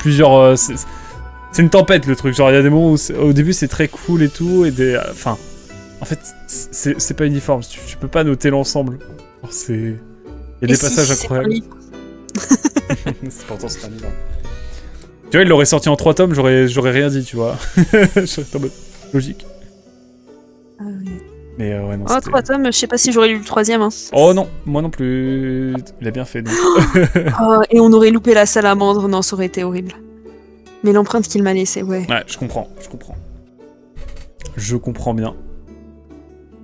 Speaker 1: c'est une tempête, le truc. Genre, il y a des moments où, au début, c'est très cool et tout, et enfin... En fait, c'est pas uniforme. Tu peux pas noter l'ensemble. Il y a des passages incroyables. C'est pourtant, c'est un livre. Tu vois, il l'aurait sorti en 3 tomes, j'aurais rien dit, tu vois. J'aurais été en mode logique.
Speaker 2: Ah oui.
Speaker 1: Mais ouais, non,
Speaker 2: 3 tomes, je sais pas si j'aurais lu le 3e. Hein.
Speaker 1: Oh non, moi non plus. Il a bien fait, donc.
Speaker 2: Et on aurait loupé la salamandre, non, ça aurait été horrible. Mais l'empreinte qu'il m'a laissée, ouais.
Speaker 1: Ouais, je comprends. Je comprends bien.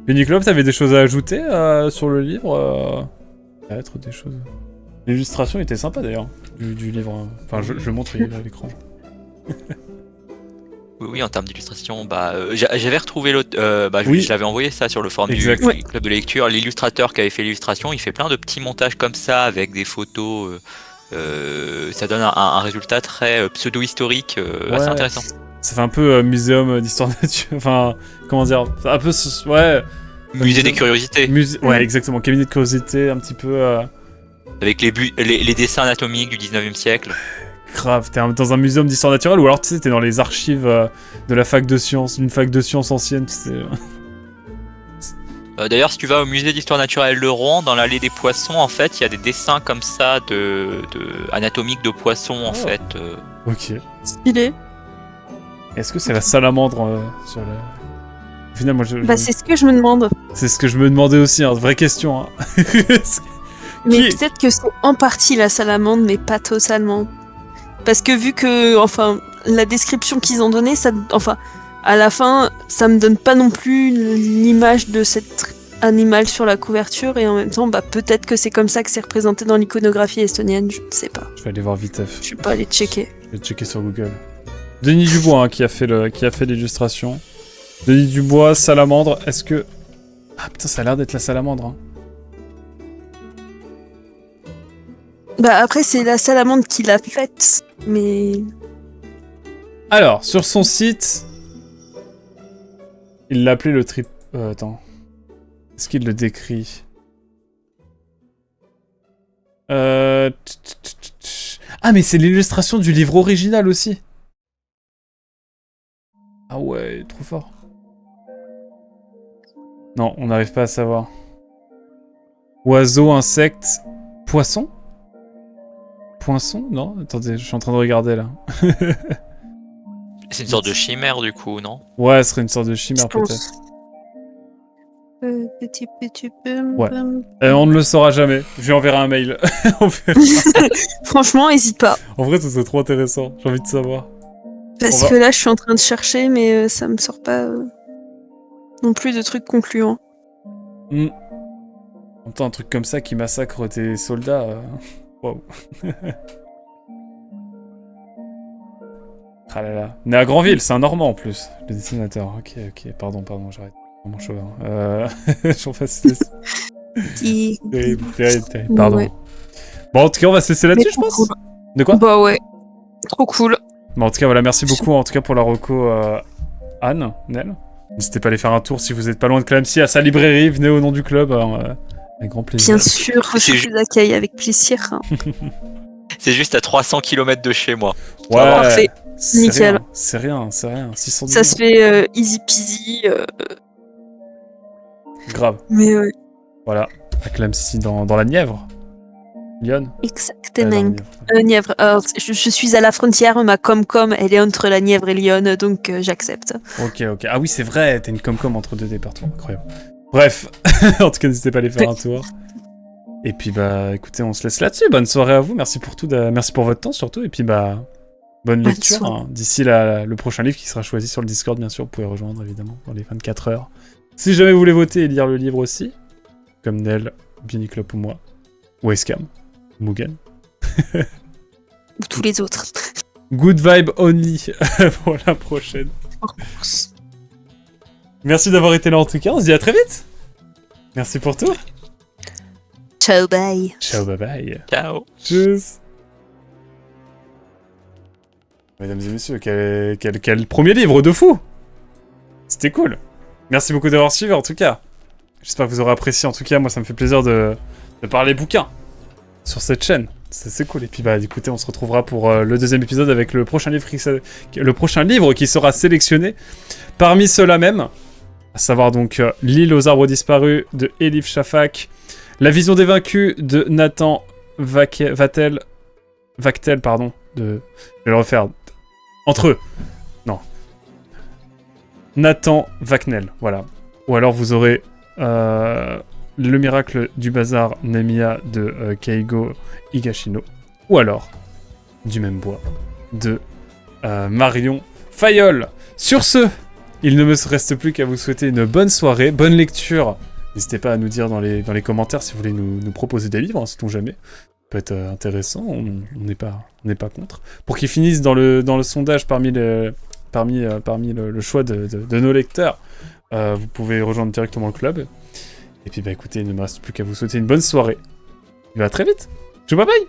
Speaker 1: Uniclub, t'avais des choses à ajouter sur le livre Peut-être des choses... L'illustration était sympa d'ailleurs, du livre. Enfin, je le montre à l'écran.
Speaker 3: Oui, en termes d'illustration, j'avais retrouvé l'autre.
Speaker 1: Oui.
Speaker 3: Je l'avais envoyé ça sur le forum du club de lecture. L'illustrateur qui avait fait l'illustration, il fait plein de petits montages comme ça avec des photos. Ça donne un résultat très pseudo-historique, assez intéressant.
Speaker 1: Ça fait un peu muséum d'histoire nature. Enfin, comment dire, un peu, ouais.
Speaker 3: Musée des curiosités.
Speaker 1: Ouais, exactement. Cabinet de curiosité, un petit peu.
Speaker 3: Avec les dessins anatomiques du 19e siècle.
Speaker 1: Grave, t'es dans un muséum d'histoire naturelle ou alors tu sais, t'es dans les archives de la fac de sciences, d'une fac de sciences ancienne, tu sais.
Speaker 3: D'ailleurs, si tu vas au musée d'histoire naturelle de Rouen, dans l'allée des poissons, en fait, il y a des dessins comme ça anatomiques de poissons, en fait.
Speaker 1: Ok.
Speaker 2: Stylé.
Speaker 1: Est-ce que c'est la salamandre sur le... Au final, moi,
Speaker 2: c'est ce que je me demande.
Speaker 1: C'est ce que je me demandais aussi, hein, vraie question. Hein.
Speaker 2: Mais peut-être que c'est en partie la salamandre, mais pas totalement. Parce que vu que, enfin, la description qu'ils ont donnée, à la fin, ça me donne pas non plus l'image de cet animal sur la couverture, et en même temps, peut-être que c'est comme ça que c'est représenté dans l'iconographie estonienne, je ne sais pas.
Speaker 1: Je vais aller voir viteuf.
Speaker 2: Je suis pas allé checker.
Speaker 1: Je vais checker sur Google. Denis Dubois hein, qui a fait l'illustration. Denis Dubois, salamandre, est-ce que... Ah putain, ça a l'air d'être la salamandre. Hein.
Speaker 2: Après, c'est la salamandre qui l'a faite, mais...
Speaker 1: Alors, sur son site... Il l'appelait le trip... attends. Est-ce qu'il le décrit Ah, mais c'est l'illustration du livre original aussi. Ah ouais, trop fort. Non, on n'arrive pas à savoir. Oiseau, insecte, poisson ? Poisson ? Non ? Attendez, je suis en train de regarder là.
Speaker 3: C'est une sorte de chimère du coup, non ?
Speaker 1: Ouais, ce serait une sorte de chimère peut-être.
Speaker 2: Petit peu.
Speaker 1: Ouais. On ne le saura jamais. Je lui enverrai un mail. On verra.
Speaker 2: Franchement, hésite pas.
Speaker 1: En vrai, ça serait trop intéressant. J'ai envie de savoir.
Speaker 2: Parce que là, je suis en train de chercher, mais ça me sort pas. non plus de trucs concluants.
Speaker 1: Entends un truc comme ça qui massacre tes soldats. Waouh. Ah là là. Né à Granville, c'est un Normand en plus, le dessinateur. Ok, pardon, j'arrête. Mon cheval. J'en fasse. Terrible. Pardon.
Speaker 2: Ouais.
Speaker 1: Bon, en tout cas, on va se laisser là-dessus, je pense.
Speaker 2: Cool.
Speaker 1: De quoi?
Speaker 2: Bah ouais. Trop cool.
Speaker 1: Bon, en tout cas, voilà, merci beaucoup en tout cas pour la reco Anne, Nel. N'hésitez pas à aller faire un tour si vous n'êtes pas loin de Clamcy, à sa librairie, venez au nom du club, avec grand plaisir.
Speaker 2: Bien sûr, je vous accueille avec plaisir.
Speaker 3: C'est juste à 300 km de chez moi.
Speaker 1: Ouais,
Speaker 2: parfait. Nickel.
Speaker 1: C'est rien. 610
Speaker 2: Ça se fait easy peasy.
Speaker 1: Grave.
Speaker 2: Mais
Speaker 1: Voilà, à Clamcy dans la Nièvre. Lyon.
Speaker 2: exactement. Nièvre. Alors, je suis à la frontière, ma com-com, elle est entre la Nièvre et Lyon, donc j'accepte.
Speaker 1: Ok. Ah oui, c'est vrai, t'as une com-com entre deux départements, incroyable. Bref, en tout cas, n'hésitez pas à aller faire un tour. Et puis, bah, écoutez, on se laisse là-dessus. Bonne soirée à vous, merci pour tout, merci pour votre temps surtout. Et puis, bah, bonne lecture. Hein. D'ici le prochain livre qui sera choisi sur le Discord, bien sûr, vous pouvez rejoindre évidemment dans les 24 heures. Si jamais vous voulez voter et lire le livre aussi, comme Nel, Biniclop ou moi, ou Escam, Mugen.
Speaker 2: Ou tous les autres.
Speaker 1: Good vibe only pour la prochaine. Merci d'avoir été là en tout cas, on se dit à très vite. Merci pour tout.
Speaker 2: Ciao, bye.
Speaker 1: Ciao, bye bye.
Speaker 3: Ciao.
Speaker 1: Tchuss. Mesdames et messieurs, quel premier livre de fou. C'était cool. Merci beaucoup d'avoir suivi en tout cas. J'espère que vous aurez apprécié en tout cas, moi ça me fait plaisir de parler bouquins sur cette chaîne. C'est cool. Et puis bah écoutez, on se retrouvera pour le deuxième épisode avec le prochain livre qui sera sélectionné parmi ceux-là même. À savoir donc L'île aux arbres disparus de Elif Shafak, La vision des vaincus de Nathan Vachtel, pardon, je vais le refaire. Entre eux. Non. Nathan Vaknel, voilà. Ou alors vous aurez Le miracle du bazar Nemiya de Keigo Higashino. Ou alors, du même bois, de Marion Fayol. Sur ce, il ne me reste plus qu'à vous souhaiter une bonne soirée, bonne lecture. N'hésitez pas à nous dire dans les commentaires si vous voulez nous proposer des livres, hein, sait-on jamais. Ça peut être intéressant, on n'est pas contre. Pour qu'ils finissent dans le sondage parmi le choix de nos lecteurs, vous pouvez rejoindre directement le club. Et puis bah écoutez, il ne me reste plus qu'à vous souhaiter une bonne soirée. Et bah à très vite. Bye bye.